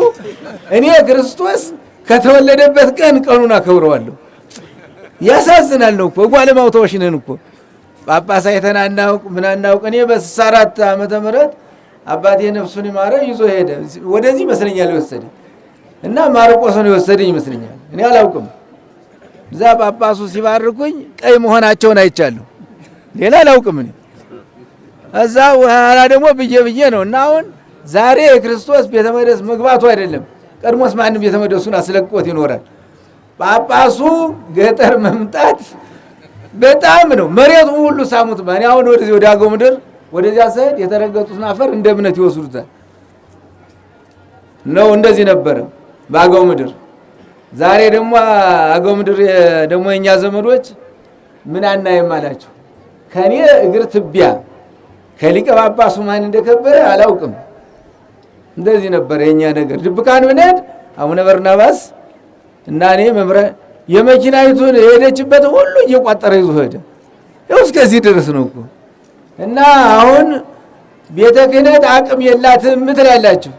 እኔ ክርስቶስ ከተወለደበት ቀኑን አከብረዋለሁ። ያሳዝናል ነው እኮ ጓለማውታዎች ነን እኮ ጳጳስ አይተን አናውቅ ምን አናውቅ። እኔ በ64 ዓመተ ምህረት አባቴ ነፍሱን ይማረ ይዞ ሄደ። ወደዚህ ይመስለኛል የወሰደ እና ማርቆስ ነው የወሰደኝ ይመስለኛል። እኔ አላውቅም። እዛ ጳጳሱ ሲባርኩኝ ቀይ መሆናቸውን አይቻለሁ። ሌላ አላውቅም እኔ። እዛ ኋላ ደግሞ ብዬ ነው። እና አሁን ዛሬ የክርስቶስ ቤተ መቅደስ መግባቱ አይደለም፣ ቀድሞስ ማንም ቤተ መቅደሱን አስለቅቆት ይኖራል። ጳጳሱ ገጠር መምጣት በጣም ነው። መሬቱ ሁሉ ሳሙት። ማን አሁን ወደዚህ ወደ አገው ምድር ወደዚያ ሰድ የተረገጡትን አፈር እንደ እምነት ይወስዱታል ነው። እንደዚህ ነበረ በአገው ምድር። ዛሬ ደግሞ አገው ምድር ደግሞ የኛ ዘመዶች ምን አናይም አላቸው። ከኔ እግር ትቢያ ከሊቀ ጳጳሱ ማን እንደከበረ አላውቅም። እንደዚህ ነበረ የኛ ነገር። ድብቃን ብንሄድ አቡነ በርናባስ እና እኔ መምረ የመኪናይቱን የሄደችበት ሁሉ እየቋጠረ ይዞ ሄደ። ያው እስከዚህ ድረስ ነው እኮ። እና አሁን ቤተ ክህነት አቅም የላትም ትላላችሁ።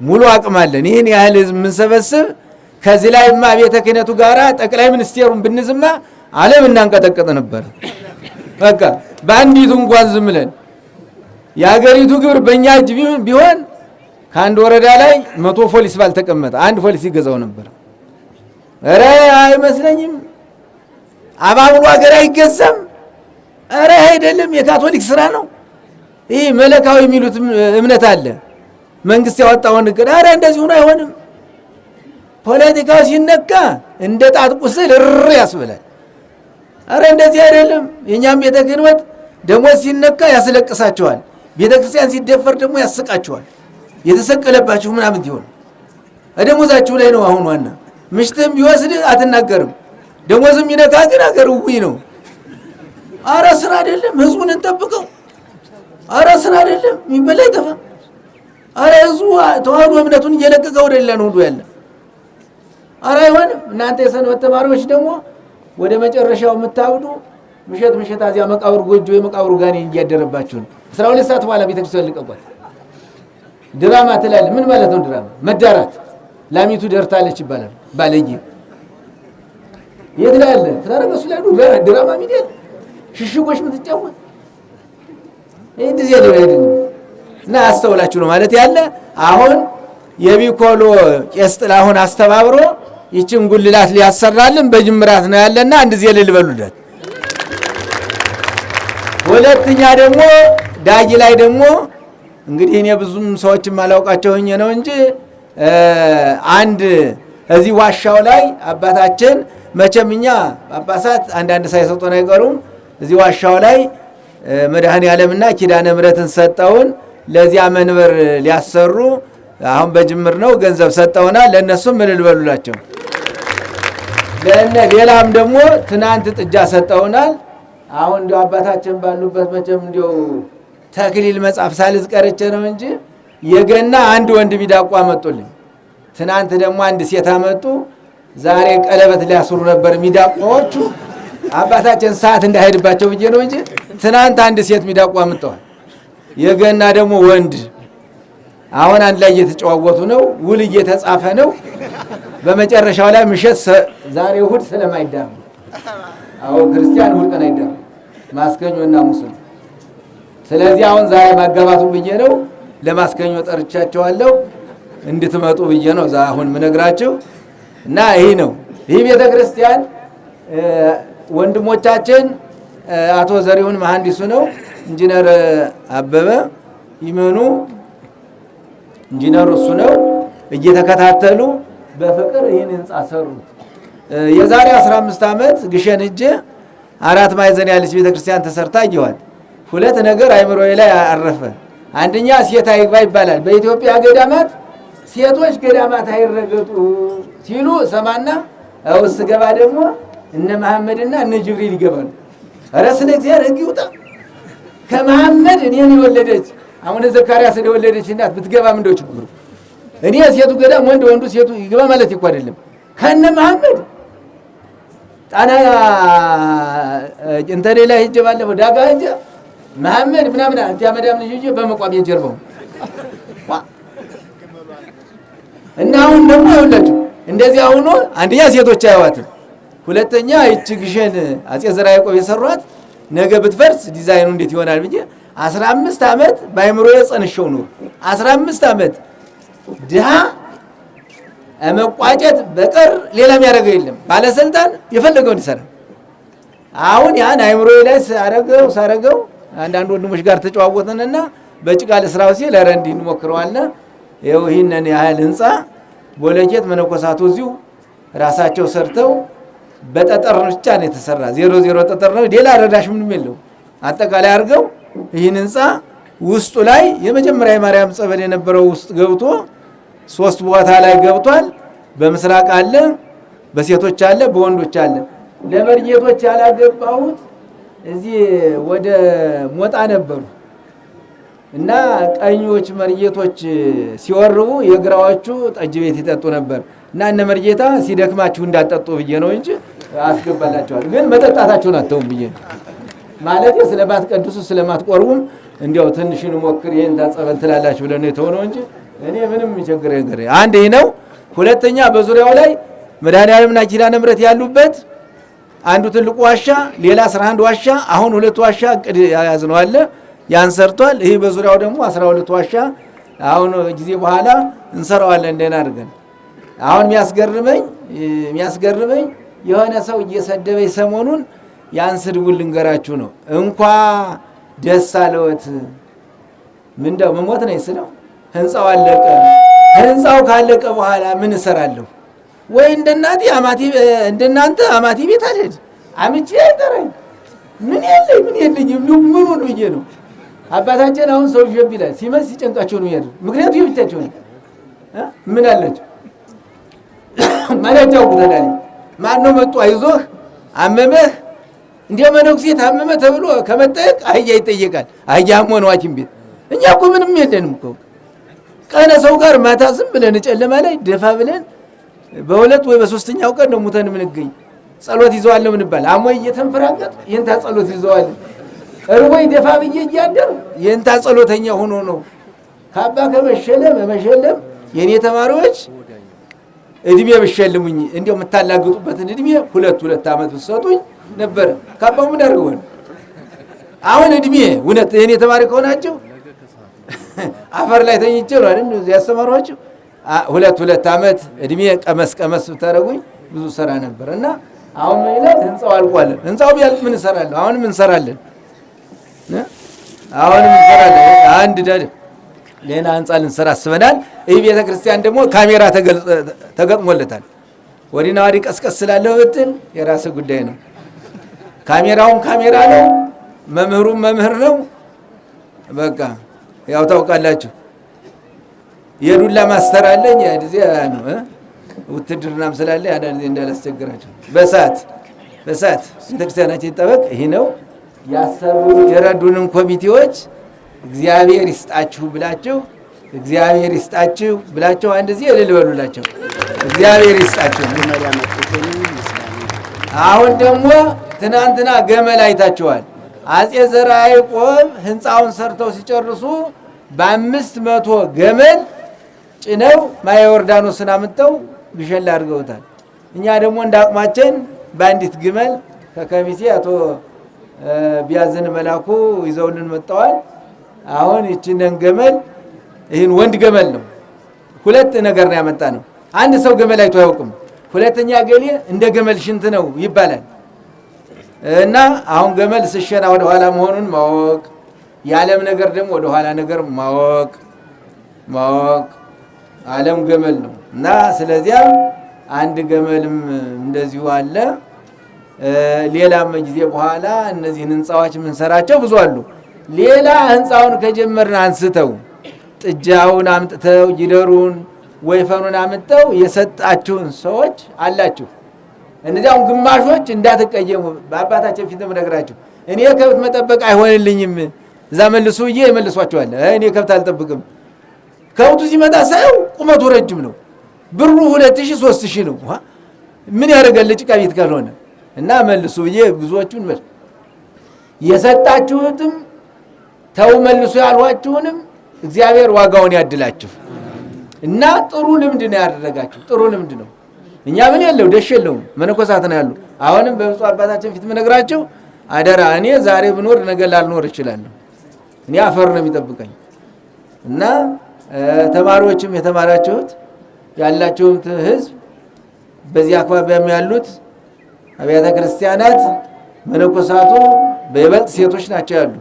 ሙሉ አቅም አለን። ይህን ያህል ህዝብ የምንሰበስብ ከዚህ ላይማ ቤተ ክህነቱ ጋራ ጠቅላይ ሚኒስቴሩን ብንዝማ ዓለም እናንቀጠቀጥ ነበር። በቃ በአንዲቱ እንኳን ዝም ብለን የሀገሪቱ ግብር በእኛ እጅ ቢሆን ከአንድ ወረዳ ላይ 100 ፖሊስ ባልተቀመጠ አንድ ፖሊስ ይገዛው ነበር። ኧረ አይመስለኝም። አባብሎ ሀገር አይገዛም። ኧረ አይደለም፣ የካቶሊክ ስራ ነው ይህ። መለካዊ የሚሉት እምነት አለ። መንግስት ያወጣውን እቅድ ኧረ እንደዚህ ሆኖ አይሆንም። ፖለቲካው ሲነካ እንደ ጣት ቁስል እር ያስብላል። ኧረ እንደዚህ አይደለም። የእኛም ቤተ ክህነት ደሞዝ ሲነካ ያስለቅሳቸዋል። ቤተ ክርስቲያን ሲደፈር ደግሞ ያስቃቸዋል። የተሰቀለባችሁ ምናምን ይሆን ደሞዛችሁ ላይ ነው አሁን ዋና። ምሽትም ቢወስድ አትናገርም። ደሞዝም ይነካ ግን አገር ውይ ነው። ኧረ ስራ አይደለም፣ ህዝቡን እንጠብቀው። ኧረ ስራ አይደለም፣ የሚበላ ይጠፋ። ኧረ ህዝቡ ተዋህዶ እምነቱን እየለቀቀ ወደ ሌላ ነው ሁሉ ያለ። ኧረ አይሆንም። እናንተ የሰንበት ተማሪዎች ደግሞ ወደ መጨረሻው የምታውዱ ምሽት አዚያ መቃብር ጎጆ የመቃብሩ ጋኔ እያደረባችሁ ነው። 12 ሰዓት በኋላ ቤተክርስቲያን ልቀቋል። ድራማ ትላለ። ምን ማለት ነው ድራማ? መዳራት። ላሚቱ ደርታለች ይባላል። ባለጌ የት ላይ አለ? ተራረገሱ ላይ ድራማ ሚዲያ ሽሽጎች ምትጫወት እንደዚህ ያለው አይደለም። እና አስተውላችሁ ነው ማለት ያለ። አሁን የቢኮሎ ቄስ ጥላሁን አስተባብሮ ይችን ጉልላት ሊያሰራልን በጅምራት ነው ያለና አንድ ዜ ልልበሉለት። ሁለተኛ ደግሞ ዳጊ ላይ ደግሞ እንግዲህ እኔ ብዙም ሰዎችም አላውቃቸው ነው እንጂ አንድ እዚህ ዋሻው ላይ አባታችን መቼም እኛ ጳጳሳት አንዳንድ ሳይሰጡን አይቀሩም። እዚህ ዋሻው ላይ መድኃኔ ዓለምና ኪዳነ ምሕረትን ሰጠውን። ለዚያ መንበር ሊያሰሩ አሁን በጅምር ነው ገንዘብ ሰጠውናል። ለእነሱም ምን ልበሉላቸው። ሌላም ደግሞ ትናንት ጥጃ ሰጠውናል። አሁን እንዲያው አባታችን ባሉበት መቼም እንዲያው ተክሊል መጽሐፍ ሳልዝ ቀርቼ ነው እንጂ የገና አንድ ወንድ ሚዳቋ መጡልኝ። ትናንት ደግሞ አንድ ሴት አመጡ። ዛሬ ቀለበት ሊያስሩ ነበር ሚዳቋዎቹ። አባታችን ሰዓት እንዳይሄድባቸው ብዬ ነው እንጂ ትናንት አንድ ሴት ሚዳቋ አመጣዋል። የገና ደግሞ ወንድ። አሁን አንድ ላይ እየተጨዋወቱ ነው። ውል እየተጻፈ ነው። በመጨረሻው ላይ ምሽት ዛሬ እሑድ ስለማይዳም አሁን ክርስቲያን እሑድ ቀን አይዳም ማስከኞና ሙስሊም። ስለዚህ አሁን ዛሬ ማጋባቱ ብዬ ነው ለማስከኞ ጠርቻቸዋለሁ እንድትመጡ ብዬ ነው አሁን ምነግራችሁ። እና ይሄ ነው ይሄ ቤተ ክርስቲያን ወንድሞቻችን አቶ ዘሪሁን መሐንዲሱ ነው፣ ኢንጂነር አበበ ይመኑ ኢንጂነሩ እሱ ነው። እየተከታተሉ በፍቅር ይህን ህንጻ ሰሩት። የዛሬ 15 ዓመት ግሸን እጄ 4 ማዕዘን ያለች ቤተክርስቲያን ተሰርታ አየኋት። ሁለት ነገር አይምሮዬ ላይ አረፈ። አንደኛ ሴት አይግባ ይባላል። በኢትዮጵያ ገዳማት ሴቶች ገዳማት አይረገጡ ሲሉ ሰማና ውስጥ ገባ ደግሞ እነ መሐመድና እነ ጅብሪል ይገባሉ። ኧረ ስለ እግዚአብሔር ሕግ ይውጣ። ከመሐመድ እኔን የወለደች አሁን ዘካርያስ የወለደች እናት ብትገባ ምንድነው ችግሩ? እኔ ሴቱ ገዳም ወንዱ ሴቱ ይገባ ማለት እኮ አይደለም። ከነ መሐመድ ጣና እንተኔ ላይ ሂጅ ባለፈው ዳጋ ሂጅ መሐመድ ምናምን አንተ ያመዳም ልጅ ሂጅ በመቋም የጀርባው እና አሁን ደግሞ ይኸውላችሁ እንደዚህ ሆኖ አንደኛ ሴቶች አያዋትም፣ ሁለተኛ እቺ ግሸን አጼ ዘርዓ ያዕቆብ የሰሯት ነገ ብትፈርስ ዲዛይኑ እንዴት ይሆናል ብዬ 15 ዓመት ባይምሮዬ ጸንሼው ነው። 15 ዓመት ድሃ መቋጨት በቀር ሌላ የሚያደርገው የለም። ባለስልጣን የፈለገውን ይሰራል። አሁን ያን አይምሮዬ ላይ ሳረገው አንዳንድ ወንድሞች ጋር ተጨዋወተንና በጭቃ ለስራው ሲል ኧረ እንዲህ እንሞክረዋልና ይኸው ይህንን ያህል ህንጻ ቦለኬት መነኮሳቱ እዚሁ ራሳቸው ሰርተው በጠጠር ብቻ ነው የተሰራ። 00 ጠጠር ነው፣ ሌላ ረዳሽ ምንም የለው። አጠቃላይ አድርገው ይህን ህንጻ ውስጡ ላይ የመጀመሪያ የማርያም ጸበል የነበረው ውስጥ ገብቶ 3 ቦታ ላይ ገብቷል። በምስራቅ አለ፣ በሴቶች አለ፣ በወንዶች አለ። ለመርጌቶች ያላገባሁት እዚህ ወደ ሞጣ ነበሩ እና ቀኞች መርጌቶች ሲወርቡ የግራዎቹ ጠጅ ቤት ይጠጡ ነበር እና እነ መርጌታ ሲደክማችሁ እንዳጠጡ ብዬ ነው እንጂ አስገባላቸዋል። ግን መጠጣታቸውን አተውም ብዬ ማለት ስለማትቀድሱ ስለማትቆርቡም እንዲያው ትንሽን ሞክር ይሄን ታጸበል ትላላችሁ ብለን የተሆነው እንጂ እኔ ምንም የሚቸግር ነገር አንድ ይሄ ነው። ሁለተኛ በዙሪያው ላይ መድኃኔዓለምና ኪዳነ ምሕረት ያሉበት አንዱ ትልቁ ዋሻ፣ ሌላ 11 ዋሻ፣ አሁን 2 ዋሻ እቅድ ያዝነው አለ ያን ሰርቷል። ይሄ በዙሪያው ደግሞ 12 ዋሻ አሁን ጊዜ በኋላ እንሰራዋለን እንደና አድርገን። አሁን የሚያስገርመኝ የሆነ ሰው እየሰደበኝ ሰሞኑን ያን ስድቡን ልንገራችሁ ነው። እንኳ ደስ አለዎት ምንድነው መሞት ነው ይስለው። ህንጻው አለቀ። ህንጻው ካለቀ በኋላ ምን እሰራለሁ? ወይ እንደናንተ አማቲ ቤት አልሄድ አምጪ አይጠራኝ ምን የለኝም ምኑን ብዬ ነው። አባታችን አሁን ሰው ጀብ ይላል ሲመስ ሲጨንቃቸው ነው ያለው። ምክንያቱም የብቻቸው ነው ምን አላቸው ማለጃው ጉዳይ ማን ነው መጡ አይዞህ አመመህ እንደ መነኩሴ ታመመ ተብሎ ከመጠየቅ አህያ ይጠየቃል። አህያም ሆነ ሐኪም ቤት እኛ እኮ ምንም የለንም እኮ ቀነ ሰው ጋር ማታ ዝም ብለን ጨለማ ላይ ደፋ ብለን በሁለት ወይ በሶስተኛው ቀን ነው ሙተን ምንገኝ። ጸሎት ይዘዋል ምን ይባል አሞይ እየተንፈራገጥ ይንታ ጸሎት ይዘዋል። እርቦይ ደፋ ብዬ እያደር ይንታ ጸሎተኛ ሆኖ ነው ካባ ከመሸለም የኔ ተማሪዎች እድሜ ብሸልሙኝ እንዴው የምታላግጡበትን እድሜ 2 ዓመት ብትሰጡኝ ነበር። ካባው ምን አድርገው አሁን እድሜ እውነት የኔ ተማሪ ከሆናችሁ አፈር ላይ ተኝቼ ነው አይደል ያስተማሯችሁ። 2 ዓመት እድሜ ቀመስ ብታረጉኝ ብዙ ሰራ ነበርና አሁን ምን ይላል ህንጻው አልቋል። ህንጻው ቢያልቅ ምን እንሰራለን? አሁንም እንሰራለን። አንድ ሌላ ህንጻ ልንሰራ አስበናል። ይህ ቤተ ክርስቲያን ደግሞ ካሜራ ተገጥሞለታል። ወዲና ወዲህ ቀስቀስ ስላለው ብትል የራስ ጉዳይ ነው። ካሜራውም ካሜራ ነው፣ መምህሩም መምህር ነው። በቃ ያው ታውቃላችሁ የዱላ ማስተር አለኝ እዚያ ነው ውትድርናም ስላለ አንዳንዴ እንዳላስቸግራችሁ በሰዓት ቤተክርስቲያናችን ይጠበቅ። ይሄ ነው ያሰሩ የረዱንን ኮሚቴዎች እግዚአብሔር ይስጣችሁ ብላችሁ አንድ ጊዜ እልል በሉላቸው። እግዚአብሔር ይስጣችሁ። አሁን ደግሞ ትናንትና ገመል አይታችኋል። አጼ ዘርዓ ያዕቆብ ህንፃውን ሰርተው ሲጨርሱ በ500 ገመል ጭነው ማየ ዮርዳኖስን አምጥተው ቢሸላ አድርገውታል። እኛ ደግሞ እንዳቅማችን በአንዲት ግመል ከከሚሴ አቶ ቢያዝን መላኩ ይዘውልን መጣዋል። አሁን ይችንን ገመል ይህን ወንድ ገመል ነው። ሁለት ነገር ነው ያመጣ ነው። አንድ ሰው ገመል አይቶ አያውቅም። ሁለተኛ ገሌ እንደ ገመል ሽንት ነው ይባላል። እና አሁን ገመል ስሸና ወደ ኋላ መሆኑን ማወቅ፣ የዓለም ነገር ደግሞ ወደ ኋላ ነገር ማወቅ ዓለም ገመል ነው እና ስለዚያ አንድ ገመልም እንደዚሁ አለ። ሌላም ጊዜ በኋላ እነዚህን ህንፃዎች የምንሰራቸው ብዙ አሉ። ሌላ ህንፃውን ከጀመርን አንስተው ጥጃውን አምጥተው ጊደሩን ወይፈኑን አምጥተው የሰጣችሁን ሰዎች አላችሁ። እነዚያውን ግማሾች እንዳትቀየሙ በአባታችን ፊት ነግራችሁ እኔ ከብት መጠበቅ አይሆንልኝም እዛ መልሱ ይመልሷቸዋል። እኔ ከብት አልጠብቅም። ከብቱ ሲመጣ ሳይው ቁመቱ ረጅም ነው። ብሩ 2000 3000 ነው። ምን ያደርጋል ጭቃ ቤት ካልሆነ እና መልሱ ብዙዎቹን የሰጣችሁትም ተው መልሱ ያልኋችሁንም እግዚአብሔር ዋጋውን ያድላችሁ እና ጥሩ ልምድ ነው ያደረጋችሁ። ጥሩ ልምድ ነው። እኛ ምን ያለው ደሽ የለውም መነኮሳት ነው ያሉ። አሁንም በብፁዕ አባታችን ፊት መነግራችሁ አደራ እኔ ዛሬ ብኖር ነገ ላልኖር እችላለሁ። እኔ አፈር ነው የሚጠብቀኝ እና ተማሪዎችም የተማራችሁት ያላችሁም ህዝብ በዚህ አካባቢም ያሉት አብያተ ክርስቲያናት መነኮሳቱ በይበልጥ ሴቶች ናቸው ያሉ።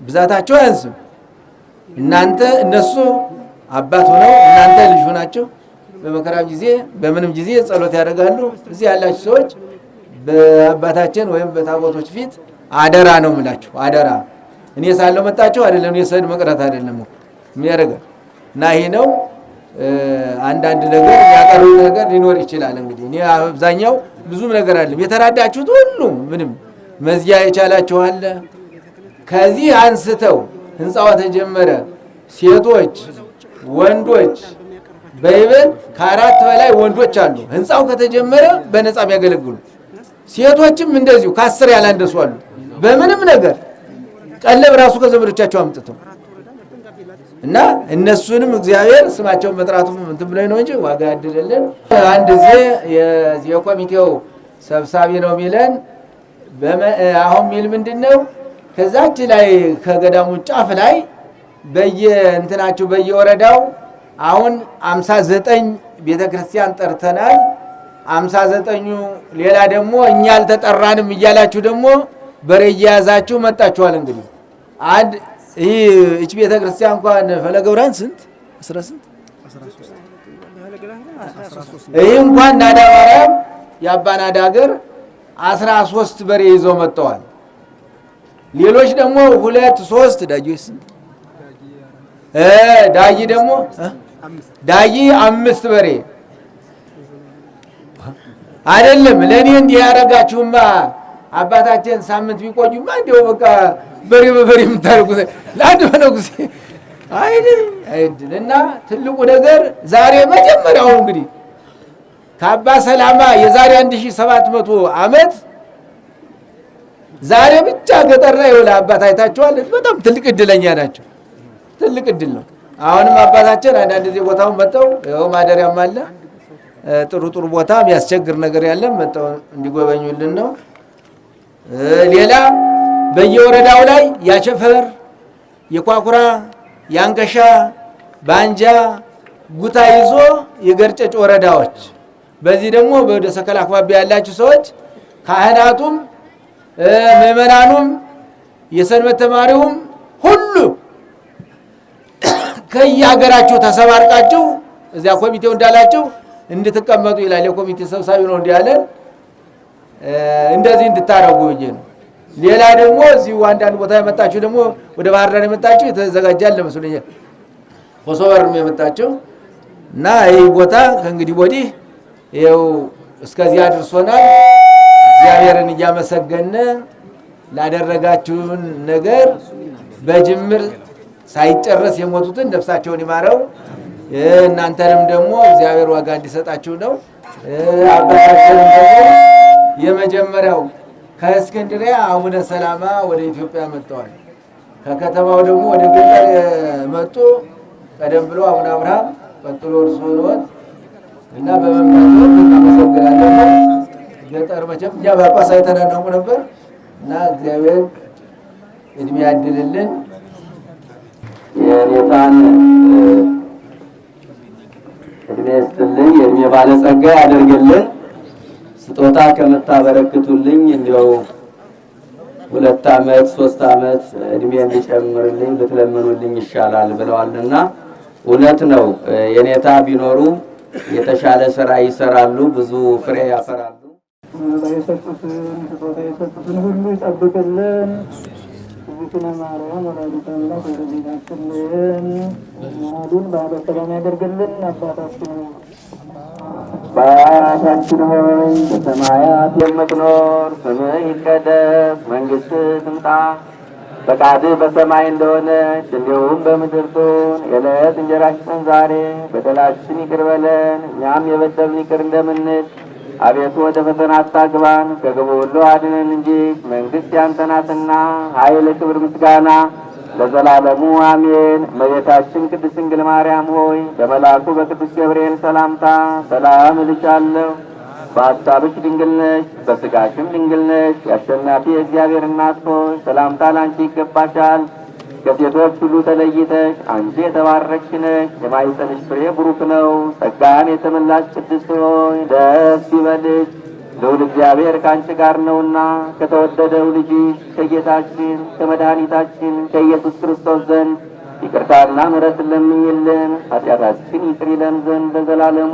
ብዛታቸው አያንስም። እናንተ እነሱ አባት ሆነው እናንተ ልጅ ሆናችሁ በመከራም ጊዜ በምንም ጊዜ ጸሎት ያደርጋሉ። እዚህ ያላችሁ ሰዎች በአባታችን ወይም በታቦቶች ፊት አደራ ነው የምላችሁ። አደራ እኔ ሳለው መጣችሁ አይደለም እኔ ሰድ መቅረት አይደለም ምን ያደርጋል እና ይሄ ነው። አንዳንድ ነገር ያቀሩት ነገር ሊኖር ይችላል። እንግዲህ እኔ አብዛኛው ብዙም ነገር አይደለም የተራዳችሁት ሁሉ ምንም መዝያ የቻላችሁ አለ። ከዚህ አንስተው ህንጻው ተጀመረ። ሴቶች ወንዶች በይበል ከ4 በላይ ወንዶች አሉ። ህንጻው ከተጀመረ በነፃ የሚያገለግሉ ሴቶችም እንደዚሁ ከ10 ያላንደሱ አሉ። በምንም ነገር ቀለብ ራሱ ከዘመዶቻቸው አምጥተው እና እነሱንም እግዚአብሔር ስማቸውን መጥራቱም እንትን ብለኝ ነው እንጂ ዋጋ ያድልልን። አንድ ጊዜ የኮሚቴው ሰብሳቢ ነው የሚለን አሁን ሚል ምንድነው ከዛች ላይ ከገዳሙ ጫፍ ላይ በየእንትናችሁ በየወረዳው አሁን 59 ቤተክርስቲያን ጠርተናል። 59ኙ ሌላ ደግሞ እኛ አልተጠራንም እያላችሁ ደግሞ በሬ እየያዛችሁ መጣችኋል። እንግዲህ አንድ ይህች ቤተክርስቲያን እንኳን ፈለገ ብርሃን ስንት 13 ይህ እንኳን ናዳ ማርያም የአባ ናዳ ሀገር 13 በሬ ይዘው መጥተዋል። ሌሎች ደግሞ 2 3 ዳጊዎች ስንት ዳጊ ደግሞ ዳጊ 5 በሬ አይደለም። ለኔ እንዲህ ያረጋችሁማ አባታችን ሳምንት ቢቆዩማ እንደው በቃ በሬ በበሬ የምታርጉት ለአንድ መነኩሴ አይደልና ትልቁ ነገር ዛሬ መጀመሪያው እንግዲህ ከአባ ሰላማ የዛሬ 1700 ዓመት ዛሬ ብቻ ገጠር ላይ ወላ አባት አይታችኋል። በጣም ትልቅ እድለኛ ናቸው። ትልቅ እድል ነው። አሁንም አባታችን አንዳንድ ጊዜ ቦታውን መጣው ያው ማደሪያም አለ ጥሩ ጥሩ ቦታ የሚያስቸግር ነገር ያለ መጣው እንዲጎበኙልን ነው። ሌላ በየወረዳው ላይ ያቸፈር የኳኩራ ያንከሻ ባንጃ ጉታ ይዞ የገርጨጭ ወረዳዎች በዚህ ደግሞ ወደ ሰከላ አካባቢ ያላችሁ ሰዎች ካህናቱም ምእመናኑም የሰንበት ተማሪውም ሁሉ ከየሀገራችሁ ተሰባርቃችሁ እዚያ ኮሚቴው እንዳላችሁ እንድትቀመጡ ይላል። የኮሚቴ ሰብሳቢ ነው እንዲያለን እንደዚህ እንድታረጉ ብዬ ነው። ሌላ ደግሞ እዚሁ አንዳንድ ቦታ የመጣችሁ ደግሞ ወደ ባህር ዳር የመጣችሁ የተዘጋጃል መስሎኛል። ኮሶበርም የመጣችሁ እና ይህ ቦታ ከእንግዲህ ወዲህ ይኸው እስከዚህ አድርሶናል። እግዚአብሔርን እያመሰገነ ላደረጋችሁን ነገር በጅምር ሳይጨረስ የሞቱትን ነፍሳቸውን ይማረው። እናንተንም ደግሞ እግዚአብሔር ዋጋ እንዲሰጣችሁ ነው። አባታችንም ደግሞ የመጀመሪያው ከእስክንድርያ አቡነ ሰላማ ወደ ኢትዮጵያ መጥተዋል። ከከተማው ደግሞ ወደ ገጠር መጡ። ቀደም ብሎ አቡነ አብርሃም፣ ቀጥሎ እርሱ ነዎት እና በመምጣት እናመሰግናለን። ገጠር መቼም እኛ ጳጳስ አይተናነቁ ነበር እና እግዚአብሔር እድሜ ያድልልን። የኔታን እድሜ ይስጥልኝ፣ የእድሜ ባለጸጋ ያደርግልን። ስጦታ ከምታበረክቱልኝ እንዲያው 2 ዓመት 3 ዓመት እድሜ እንዲጨምርልኝ ብትለምኑልኝ ይሻላል ብለዋልና እውነት ነው። የኔታ ቢኖሩ የተሻለ ስራ ይሰራሉ፣ ብዙ ፍሬ ያፈራሉ። የሰጡትን ሁሉ ይጠብቅልን። ዝክነ ማርያም ወላዲተ አምላክ ወረቤታችንን መሃሉን በዓለ ሰላም ያደርግልን። አባታችን ሆይ በሰማያት የምትኖር ስምህ ይቀደስ፣ መንግሥትህ ትምጣ፣ ፈቃድህ በሰማይ እንደሆነች እንዲሁም በምድር ትሁን። የዕለት እንጀራችንን ዛሬ በደላችን ይቅር በለን እኛም የበደሉንን ይቅር እንደምንል። አቤቱ ወደ ፈተና አታግባን ከክፉ ሁሉ አድነን እንጂ መንግሥት ያንተ ናትና ኃይል፣ ክብር፣ ምስጋና ለዘላለሙ አሜን። እመቤታችን ቅድስት ድንግል ማርያም ሆይ በመልአኩ በቅዱስ ገብርኤል ሰላምታ ሰላም እልሻለሁ። በሐሳብሽ ድንግል ነሽ፣ በሥጋሽም ድንግል ነሽ። የአሸናፊ የእግዚአብሔር እናት ሆይ ሰላምታ ላንቺ ይገባሻል። ከሴቶች ሁሉ ተለይተሽ አንቺ የተባረክሽ ነሽ፣ የማኅፀንሽ ፍሬ ቡሩክ ነው። ጸጋን የተመላሽ ቅድስት ሆይ ደስ ይበልሽ፣ ልዑል እግዚአብሔር ከአንቺ ጋር ነውና ከተወደደው ልጅሽ ከጌታችን ከመድኃኒታችን ከኢየሱስ ክርስቶስ ዘንድ ይቅርታና ምሕረትን ለምኝልን ኃጢአታችን ይቅር ይለን ዘንድ ለዘላለሙ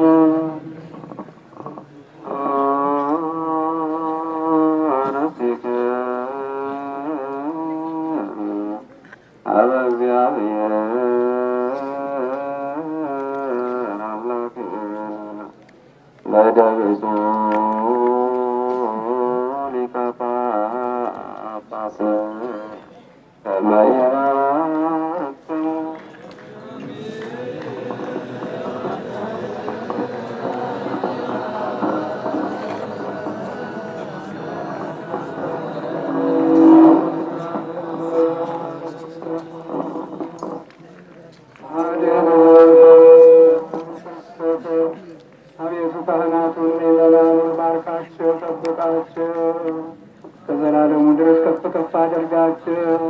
አቤቱ ካህናቱን ምዕመናኑን ባርካቸው፣ ጠብቃቸው፣ ከዘላለሙ ድረስ ከፍ ከፍ አድርጋቸው።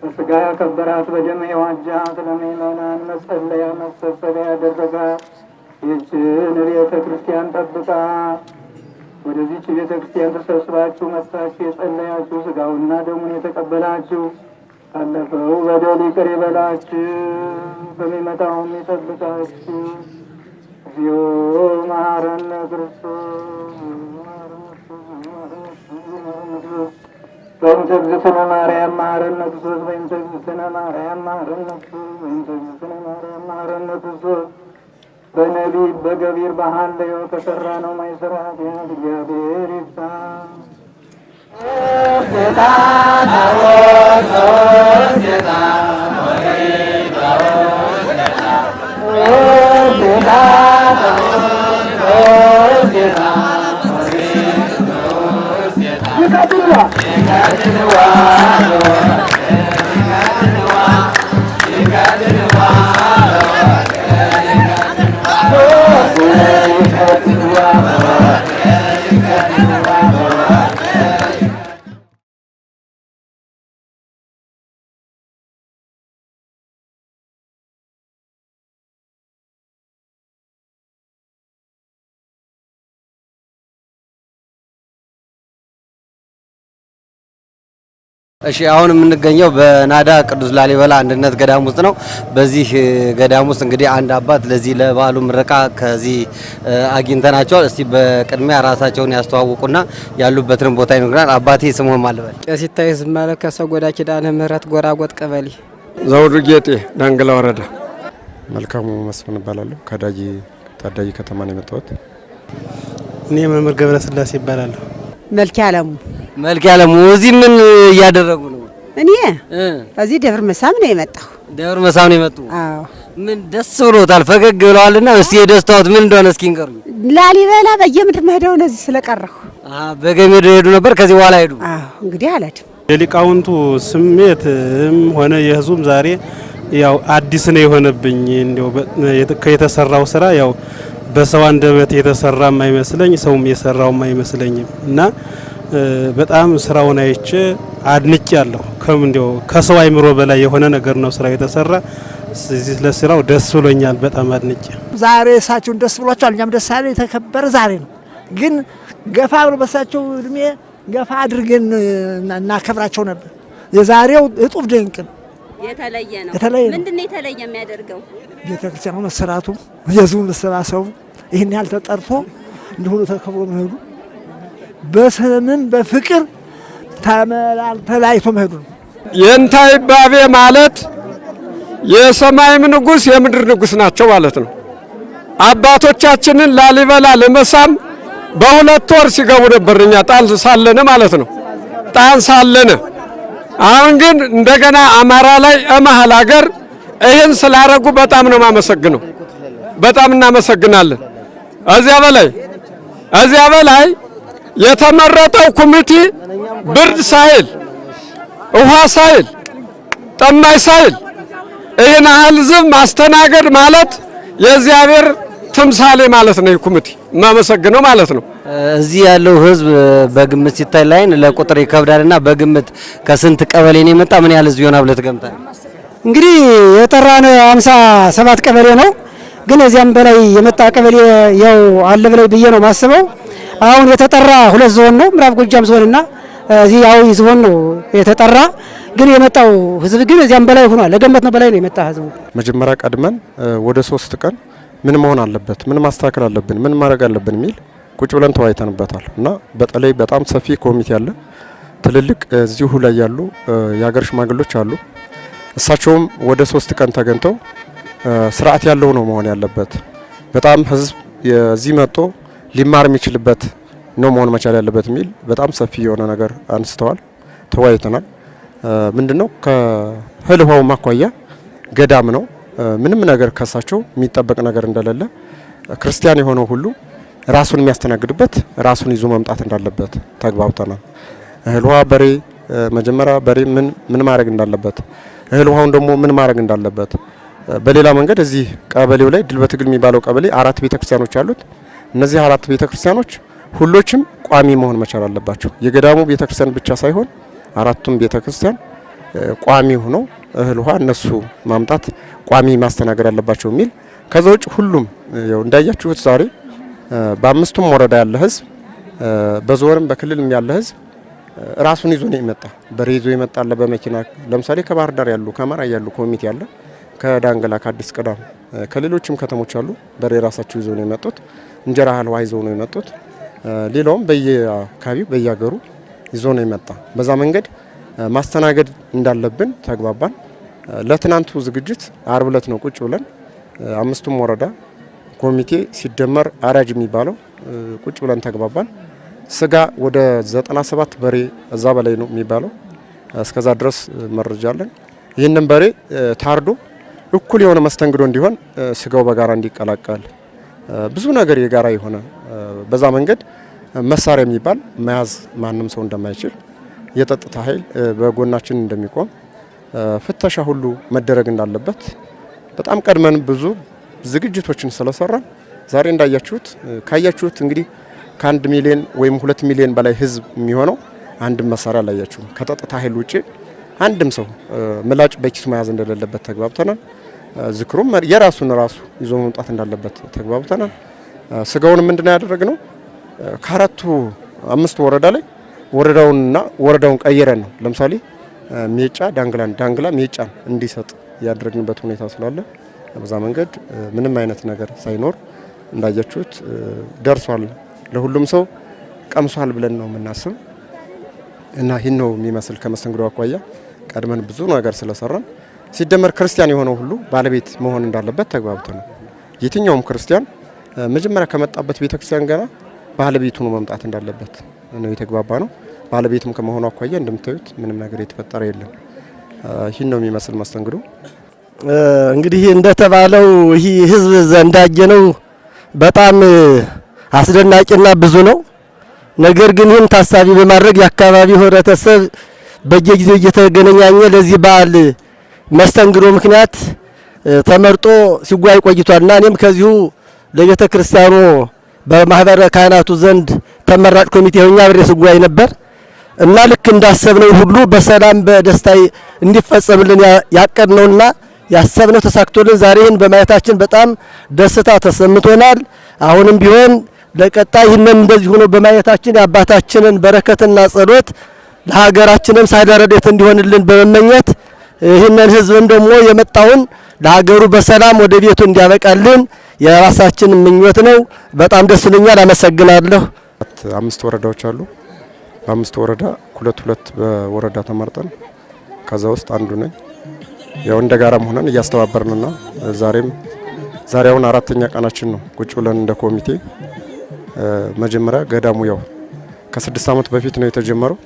በሥጋ ያከበራት በደም የዋጃት ለምዕመናን መጸለያ መሰብሰቢያ ያደረጋት ይህችን ቤተ ክርስቲያን ጠብቃ። ወደዚች ቤተ ክርስቲያን ተሰብስባችሁ መጥታችሁ የጸለያችሁ ሥጋውና ደሙን የተቀበላችሁ ካለፈው በደል ይቅር ይበላችሁ፣ በሚመጣውም ይጠብቃችሁ። እግዚኦ መሐረነ ክርስቶስ በእንተ እግዝእትነ ማርያም መሐረነ ክርስቶስ በእንተ እግዝእትነ ማርያም መሐረነ ክርስቶስ በእንተ እግዝእትነ ማርያም መሐረነ ክርስቶስ። በነቢብ በገቢር በሐለዮ ከሠራ ነው ማይሰራት እግዚአብሔር ይፍታ። ጌታ እሺ አሁን የምንገኘው በናዳ ቅዱስ ላሊበላ አንድነት ገዳም ውስጥ ነው። በዚህ ገዳም ውስጥ እንግዲህ አንድ አባት ለዚህ ለበዓሉ ምረቃ ከዚህ አግኝተናቸዋል። እስቲ በቅድሚያ ራሳቸውን ያስተዋውቁና ያሉበትን ቦታ ይነግራል። አባቴ ስሙ ማልበል? ቀሲስ ይታይ ዝማለከ ሰጎዳ ኪዳነ ምህረት ጎራጎጥ ቀበሌ። ዘውዱ ጌጤ ዳንግላ ወረዳ። መልካሙ መስፍን እባላለሁ። ታዳጊ ከተማ ነው የመጣሁት። እኔ መምህር ገብረስላሴ ይባላለሁ። መልኪ አለሙ እዚህ ምን እያደረጉ ነው? እኔ እዚህ ደብረ መሳም ነው የመጣሁ። ደብረ መሳም ነው የመጡ? አዎ። ምን ደስ ብሎታል? ፈገግ ብለዋልና እስቲ የደስታዎት ምን እንደሆነ እስኪ ንገሩኝ። ላሊበላ በየምድር መሄደው እዚህ ስለቀረሁ በገመድ ሄዱ ነበር። ከዚህ በኋላ ሄዱ? አዎ። እንግዲህ አላድም። የሊቃውንቱ ስሜትም ሆነ የህዝቡም ዛሬ ያው አዲስ ነው የሆነብኝ። እንደው የተሰራው ስራ ያው በሰው አንደበት የተሰራም አይመስለኝ ሰውም የሰራውም አይመስለኝም እና በጣም ስራውን አይቼ አድንቄያለሁ። እንደው ከሰው አይምሮ በላይ የሆነ ነገር ነው ስራው የተሰራ። ስለዚህ ለስራው ደስ ብሎኛል፣ በጣም አድንቄ። ዛሬ እሳቸውን ደስ ብሏቸዋል፣ እኛም ደስ ያለ የተከበረ ዛሬ ነው። ግን ገፋ ብሎ በሳቸው እድሜ ገፋ አድርገን እናከብራቸው ነበር። የዛሬው እጡፍ ድንቅ ነው። የተለየ ነው። ምንድን ነው የተለየ የሚያደርገው? ቤተክርስቲያኑ መሰራቱ፣ የህዝቡ መሰባሰቡ፣ ይህን ያህል ተጠርቶ እንደሆነ ተከብሮ መሄዱ፣ በሰላም በፍቅር ተለያይቶ መሄዱ ነው። የእንታይ ባቤ ማለት የሰማይም ንጉስ የምድር ንጉስ ናቸው ማለት ነው። አባቶቻችንን ላሊበላ ለመሳም በሁለት ወር ሲገቡ ነበር፣ እኛ ጣን ሳለነ ማለት ነው። ጣን ሳለነ አሁን ግን እንደገና አማራ ላይ መሀል ሀገር ይህን ስላረጉ በጣም ነው ማመሰግነው። በጣም እናመሰግናለን። እዚያ በላይ የተመረጠው ኮሚቴ ብርድ ሳይል ውሃ ሳይል ጠማይ ሳይል ይህን ያህል ህዝብ ማስተናገድ ማለት የእግዚአብሔር ትምሳሌ ማለት ነው። ኮሚቴ ማመሰግነው ማለት ነው። እዚህ ያለው ህዝብ በግምት ሲታይ ላይን ለቁጥር ይከብዳልና በግምት ከስንት ቀበሌ ነው የመጣ? ምን ያህል ህዝብ ይሆናል ብለህ ትገምታለህ? እንግዲህ የጠራን 57 ቀበሌ ነው። ግን እዚያም በላይ የመጣ ቀበሌ ያው አለ ብዬ ነው ማስበው። አሁን የተጠራ 2 ዞን ነው፣ ምዕራብ ጎጃም ዞንና እዚህ ያው ዞን ነው የተጠራ። ግን የመጣው ህዝብ ግን እዚያም በላይ ሆኗል። ለገመት ነው በላይ ነው የመጣ ህዝቡ። መጀመሪያ ቀድመን ወደ 3 ቀን ምን መሆን አለበት፣ ምን ማስተካከል አለብን፣ ምን ማድረግ አለብን የሚል ቁጭ ብለን ተወያይተንበታል እና በተለይ በጣም ሰፊ ኮሚቴ አለ። ትልልቅ እዚሁ ላይ ያሉ የሀገር ሽማግሌዎች አሉ። እሳቸውም ወደ 3 ቀን ተገኝተው ስርዓት ያለው ነው መሆን ያለበት፣ በጣም ህዝብ የዚህ መጥቶ ሊማር የሚችልበት ነው መሆን መቻል ያለበት የሚል በጣም ሰፊ የሆነ ነገር አንስተዋል። ተወያይተናል። ምንድነው ከእህል ውሃው ማኳያ ገዳም ነው። ምንም ነገር ከሳቸው የሚጠበቅ ነገር እንደሌለ ክርስቲያን የሆነው ሁሉ ራሱን የሚያስተናግድበት ራሱን ይዞ መምጣት እንዳለበት ተግባብተናል። እህል ውሃ በሬ መጀመሪያ በሬ ምን ማድረግ እንዳለበት፣ እህል ውሃውን ደግሞ ምን ማድረግ እንዳለበት በሌላ መንገድ እዚህ ቀበሌው ላይ ድል በትግል የሚባለው ቀበሌ 4 ቤተክርስቲያኖች አሉት። እነዚህ 4 ቤተክርስቲያኖች ሁሎችም ቋሚ መሆን መቻል አለባቸው። የገዳሙ ቤተክርስቲያን ብቻ ሳይሆን 4ቱም ቤተክርስቲያን ቋሚ ሆነው እህል ውሃ እነሱ ማምጣት ቋሚ ማስተናገድ አለባቸው የሚል ከዛ ውጭ ሁሉም ያው እንዳያችሁት ዛሬ በ5ቱም ወረዳ ያለ ህዝብ በዞንም በክልልም ያለ ህዝብ ራሱን ይዞ ነው የመጣ። በሬ ይዞ ይመጣል በመኪና ለምሳሌ ከባህር ዳር ያሉ ከመራ ያሉ ኮሚቴ ያለ ከዳንገላ ከአዲስ ቅዳም ከሌሎችም ከተሞች አሉ። በሬ ራሳቸው ይዞ ነው የመጡት። እንጀራ ህልዋ ይዞ ነው የመጡት። ሌላውም በየአካባቢው በየሀገሩ ይዞ ነው የመጣ። በዛ መንገድ ማስተናገድ እንዳለብን ተግባባን። ለትናንቱ ዝግጅት አርብ ዕለት ነው ቁጭ ብለን 5ቱም ወረዳ ኮሚቴ ሲደመር አራጅ የሚባለው ቁጭ ብለን ተግባባን። ስጋ ወደ 97 በሬ እዛ በላይ ነው የሚባለው። እስከዛ ድረስ መረጃ አለን። ይህንን በሬ ታርዶ እኩል የሆነ መስተንግዶ እንዲሆን ስጋው በጋራ እንዲቀላቀል ብዙ ነገር የጋራ የሆነ በዛ መንገድ መሳሪያ የሚባል መያዝ ማንም ሰው እንደማይችል የጸጥታ ኃይል በጎናችን እንደሚቆም ፍተሻ ሁሉ መደረግ እንዳለበት በጣም ቀድመን ብዙ ዝግጅቶችን ስለሰራን ዛሬ እንዳያችሁት ካያችሁት እንግዲህ ከ1 ሚሊዮን ወይም 2 ሚሊዮን በላይ ህዝብ የሚሆነው አንድም መሳሪያ አላያችሁ። ከጸጥታ ኃይል ውጪ አንድም ሰው ምላጭ በኪሱ መያዝ እንደሌለበት ተግባብተናል። ዝክሩም የራሱን ራሱ ይዞ መምጣት እንዳለበት ተግባብተናል። ስጋውን ምንድነው ያደረግነው? ከ4ቱ 5 ወረዳ ላይ ወረዳውን ቀይረን ነው። ለምሳሌ ሜጫ ዳንግላ ሜጫን እንዲሰጥ ያደረግንበት ሁኔታ ስላለ በዛ መንገድ ምንም አይነት ነገር ሳይኖር እንዳያችሁት ደርሷል። ለሁሉም ሰው ቀምሷል ብለን ነው የምናስብ እና ይህን ነው የሚመስል ከመስተንግዶ አኳያ ቀድመን ብዙ ነገር ስለሰራን ሲደመር ክርስቲያን የሆነው ሁሉ ባለቤት መሆን እንዳለበት ተግባብተናል። የትኛውም ክርስቲያን መጀመሪያ ከመጣበት ቤተክርስቲያን ጋር ባለቤቱ ነው መምጣት እንዳለበት ነው የተግባባ ነው። ባለቤትም ከመሆኑ አኳያ እንደምታዩት ምንም ነገር የተፈጠረ የለም። ይህን ነው የሚመስል መስተንግዶ። እንግዲህ እንደተባለው ይህ ህዝብ ዘንዳየነው በጣም አስደናቂና ብዙ ነው። ነገር ግን ይህን ታሳቢ በማድረግ የአካባቢው ህብረተሰብ በየጊዜው እየተገናኘ ለዚህ በዓል መስተንግዶ ምክንያት ተመርጦ ሲጓይ ቆይቷልና እኔም ከዚሁ ለቤተ ክርስቲያኑ በማህበረ ካህናቱ ዘንድ ተመራጭ ኮሚቴ ሆኜ አብሬ ሲጓይ ነበር እና ልክ እንዳሰብነው ሁሉ በሰላም በደስታ እንዲፈጸምልን ያቀድነውና ያሰብነው ተሳክቶልን ዛሬ ይህን በማየታችን በጣም ደስታ ተሰምቶናል። አሁንም ቢሆን ለቀጣይ ይህንን እንደዚህ ሆኖ በማየታችን የአባታችንን በረከትና ጸሎት ለሀገራችንም ሳይደረደት እንዲሆንልን በመመኘት ይህንን ህዝብም ደግሞ የመጣውን ለሀገሩ በሰላም ወደ ቤቱ እንዲያበቃልን የራሳችን ምኞት ነው። በጣም ደስ ይለኛል። አመሰግናለሁ። 5 ወረዳዎች አሉ። በ5 ወረዳ ሁለት በወረዳ ተመርጠን ከዛ ውስጥ አንዱ ነኝ። ያው እንደ ጋራም ሆነን እያስተባበርንና ዛሬውን 4ኛ ቀናችን ነው ቁጭ ብለን እንደ ኮሚቴ። መጀመሪያ ገዳሙ ያው ከ6 ዓመት በፊት ነው የተጀመረው።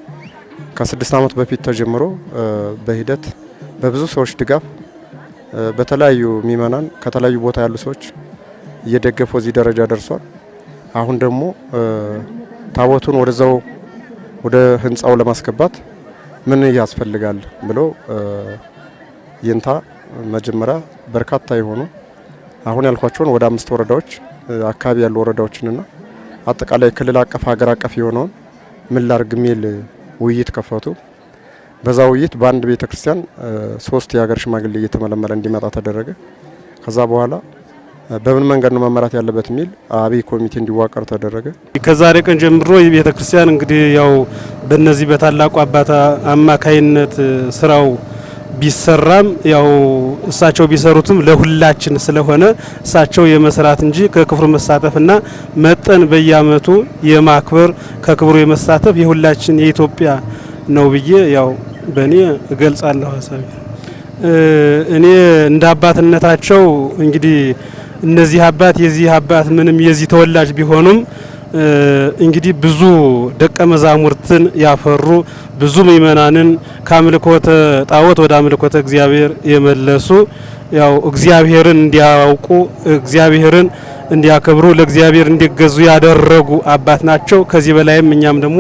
ከ6 ዓመት በፊት ተጀምሮ በሂደት በብዙ ሰዎች ድጋፍ በተለያዩ ሚመናን ከተለያዩ ቦታ ያሉ ሰዎች እየደገፈው እዚህ ደረጃ ደርሷል። አሁን ደግሞ ታቦቱን ወደ ህንጻው ለማስገባት ምን ያስፈልጋል ብሎ ይንታ መጀመሪያ በርካታ የሆኑ አሁን ያልኳቸውን ወደ 5 ወረዳዎች አካባቢ ያሉ ወረዳዎችንና አጠቃላይ ክልል አቀፍ ሀገር አቀፍ የሆነውን ምን ላድርግ የሚል ውይይት ከፈቱ። በዛ ውይይት በአንድ ቤተክርስቲያን 3 የሀገር ሽማግሌ እየተመለመለ እንዲመጣ ተደረገ። ከዛ በኋላ በምን መንገድ ነው መመራት ያለበት የሚል አብይ ኮሚቴ እንዲዋቀር ተደረገ። ከዛሬ ቀን ጀምሮ የቤተክርስቲያን እንግዲህ ያው በእነዚህ በታላቁ አባት አማካይነት ስራው ቢሰራም ያው እሳቸው ቢሰሩትም ለሁላችን ስለሆነ እሳቸው የመስራት እንጂ ከክብሩ መሳተፍና መጠን በየአመቱ የማክበር ከክብሩ የመሳተፍ የሁላችን የኢትዮጵያ ነው ብዬ ያው በእኔ እገልጻለሁ ሀሳቤ። እኔ እንደ አባትነታቸው እንግዲህ እነዚህ አባት የዚህ አባት ምንም የዚህ ተወላጅ ቢሆኑም እንግዲህ ብዙ ደቀ መዛሙርትን ያፈሩ ብዙ ምእመናንን ከአምልኮተ ጣዖት ወደ አምልኮተ እግዚአብሔር የመለሱ ያው እግዚአብሔርን እንዲያውቁ እግዚአብሔርን እንዲያከብሩ ለእግዚአብሔር እንዲገዙ ያደረጉ አባት ናቸው። ከዚህ በላይም እኛም ደግሞ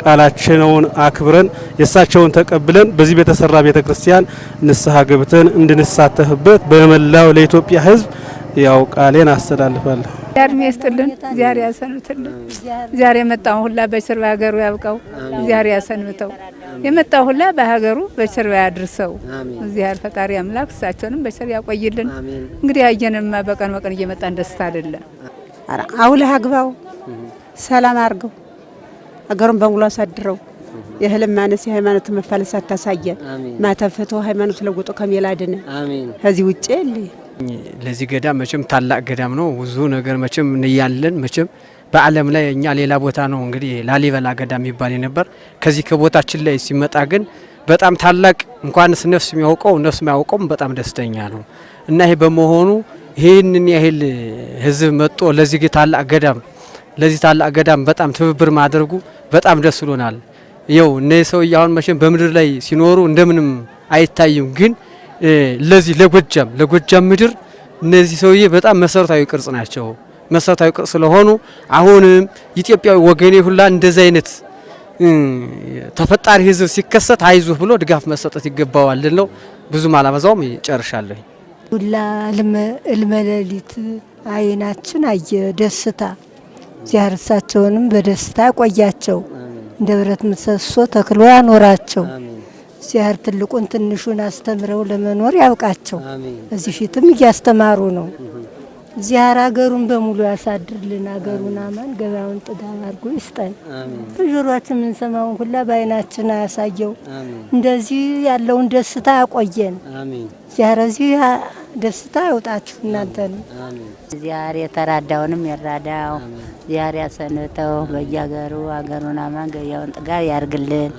ቃላቸውን አክብረን የእሳቸውን ተቀብለን በዚህ በተሰራ ቤተክርስቲያን ንስሐ ገብተን እንድንሳተፍበት በመላው ለኢትዮጵያ ሕዝብ ያው ቃሌን አስተላልፋለሁ። እድሜ ይስጥልን፣ እግዚአብሔር ያሰንብትልን። እግዚአብሔር የመጣውን ሁላ በቸር በሀገሩ ያብቃው። እግዚአብሔር ያሰንብተው፣ የመጣው ሁላ በሀገሩ በቸር ያድርሰው። እግዚአብሔር ፈጣሪ አምላክ እሳቸውንም በቸር ያቆይልን። እንግዲህ አየንማ በቀን እየመጣን ደስታ አይደለም። አውለህ አግባው፣ ሰላም አርገው፣ ሀገሩን በሙሉ አሳድረው። የህልም ማነስ የሃይማኖት መፋለስ አታሳየን። ማተፈቶ ሃይማኖት ለውጦ ከሜላድነ ከዚህ ውጭ የለ። ለዚህ ገዳም መቼም ታላቅ ገዳም ነው። ብዙ ነገር መቼም እንያለን። መቼም በዓለም ላይ እኛ ሌላ ቦታ ነው እንግዲህ ላሊበላ ገዳም ይባል ነበር። ከዚህ ከቦታችን ላይ ሲመጣ ግን በጣም ታላቅ እንኳንስ ነፍስ የሚያውቀው ነፍስ የማያውቀውም በጣም ደስተኛ ነው እና ይሄ በመሆኑ ይህንን ያህል ህዝብ መጥቶ ለዚህ ታላቅ ገዳም በጣም ትብብር ማድረጉ በጣም ደስ ብሎናል። ይኸው እነዚህ ሰውዬ አሁን መቼም በምድር ላይ ሲኖሩ እንደምንም አይታዩም፣ ግን ለዚህ ለጎጃም ምድር እነዚህ ሰውዬ በጣም መሰረታዊ ቅርጽ ናቸው። መሰረታዊ ቅርጽ ስለሆኑ አሁንም ኢትዮጵያዊ ወገኔ ሁላ እንደዚህ አይነት ተፈጣሪ ህዝብ ሲከሰት አይዞህ ብሎ ድጋፍ መሰጠት ይገባዋል ነው። ብዙም አላበዛውም፣ ጨርሻለሁ። ሁላ እልመለሊት አይናችን አየ ደስታ እግዚአብሔር እሳቸውንም በደስታ ያቆያቸው፣ እንደ ብረት ምሰሶ ተክሎ ያኖራቸው። እግዚአብሔር ትልቁን ትንሹን አስተምረው ለመኖር ያብቃቸው። እዚህ ፊትም እያስተማሩ ነው። ዚያራ ሀገሩን በሙሉ ያሳድርልን። ሀገሩን አማን ገበያውን ጥጋብ አድርጎ ይስጠን። በጆሮአችን የምንሰማውን ሁላ በዓይናችን አያሳየው። እንደዚህ ያለውን ደስታ ያቆየን። ዚያራ እዚህ ደስታ ያውጣችሁ እናንተን። ዚያራ የተራዳውንም ይራዳው። ዚያራ ያሰንብተው በየሀገሩ ሀገሩን አማን ገበያውን ጥጋብ ያርግልን።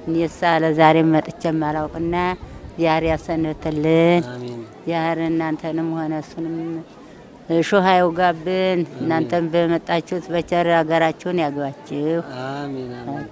እኔሳ ለዛሬም መጥቼም አላውቅና ዚያራ ያሰንብትልን። ዚያራ እናንተንም ሆነ እሱንም ሾሃ ይውጋብን። እናንተም በመጣችሁት በቸር ሀገራችሁን ያግባችሁ። አሜን።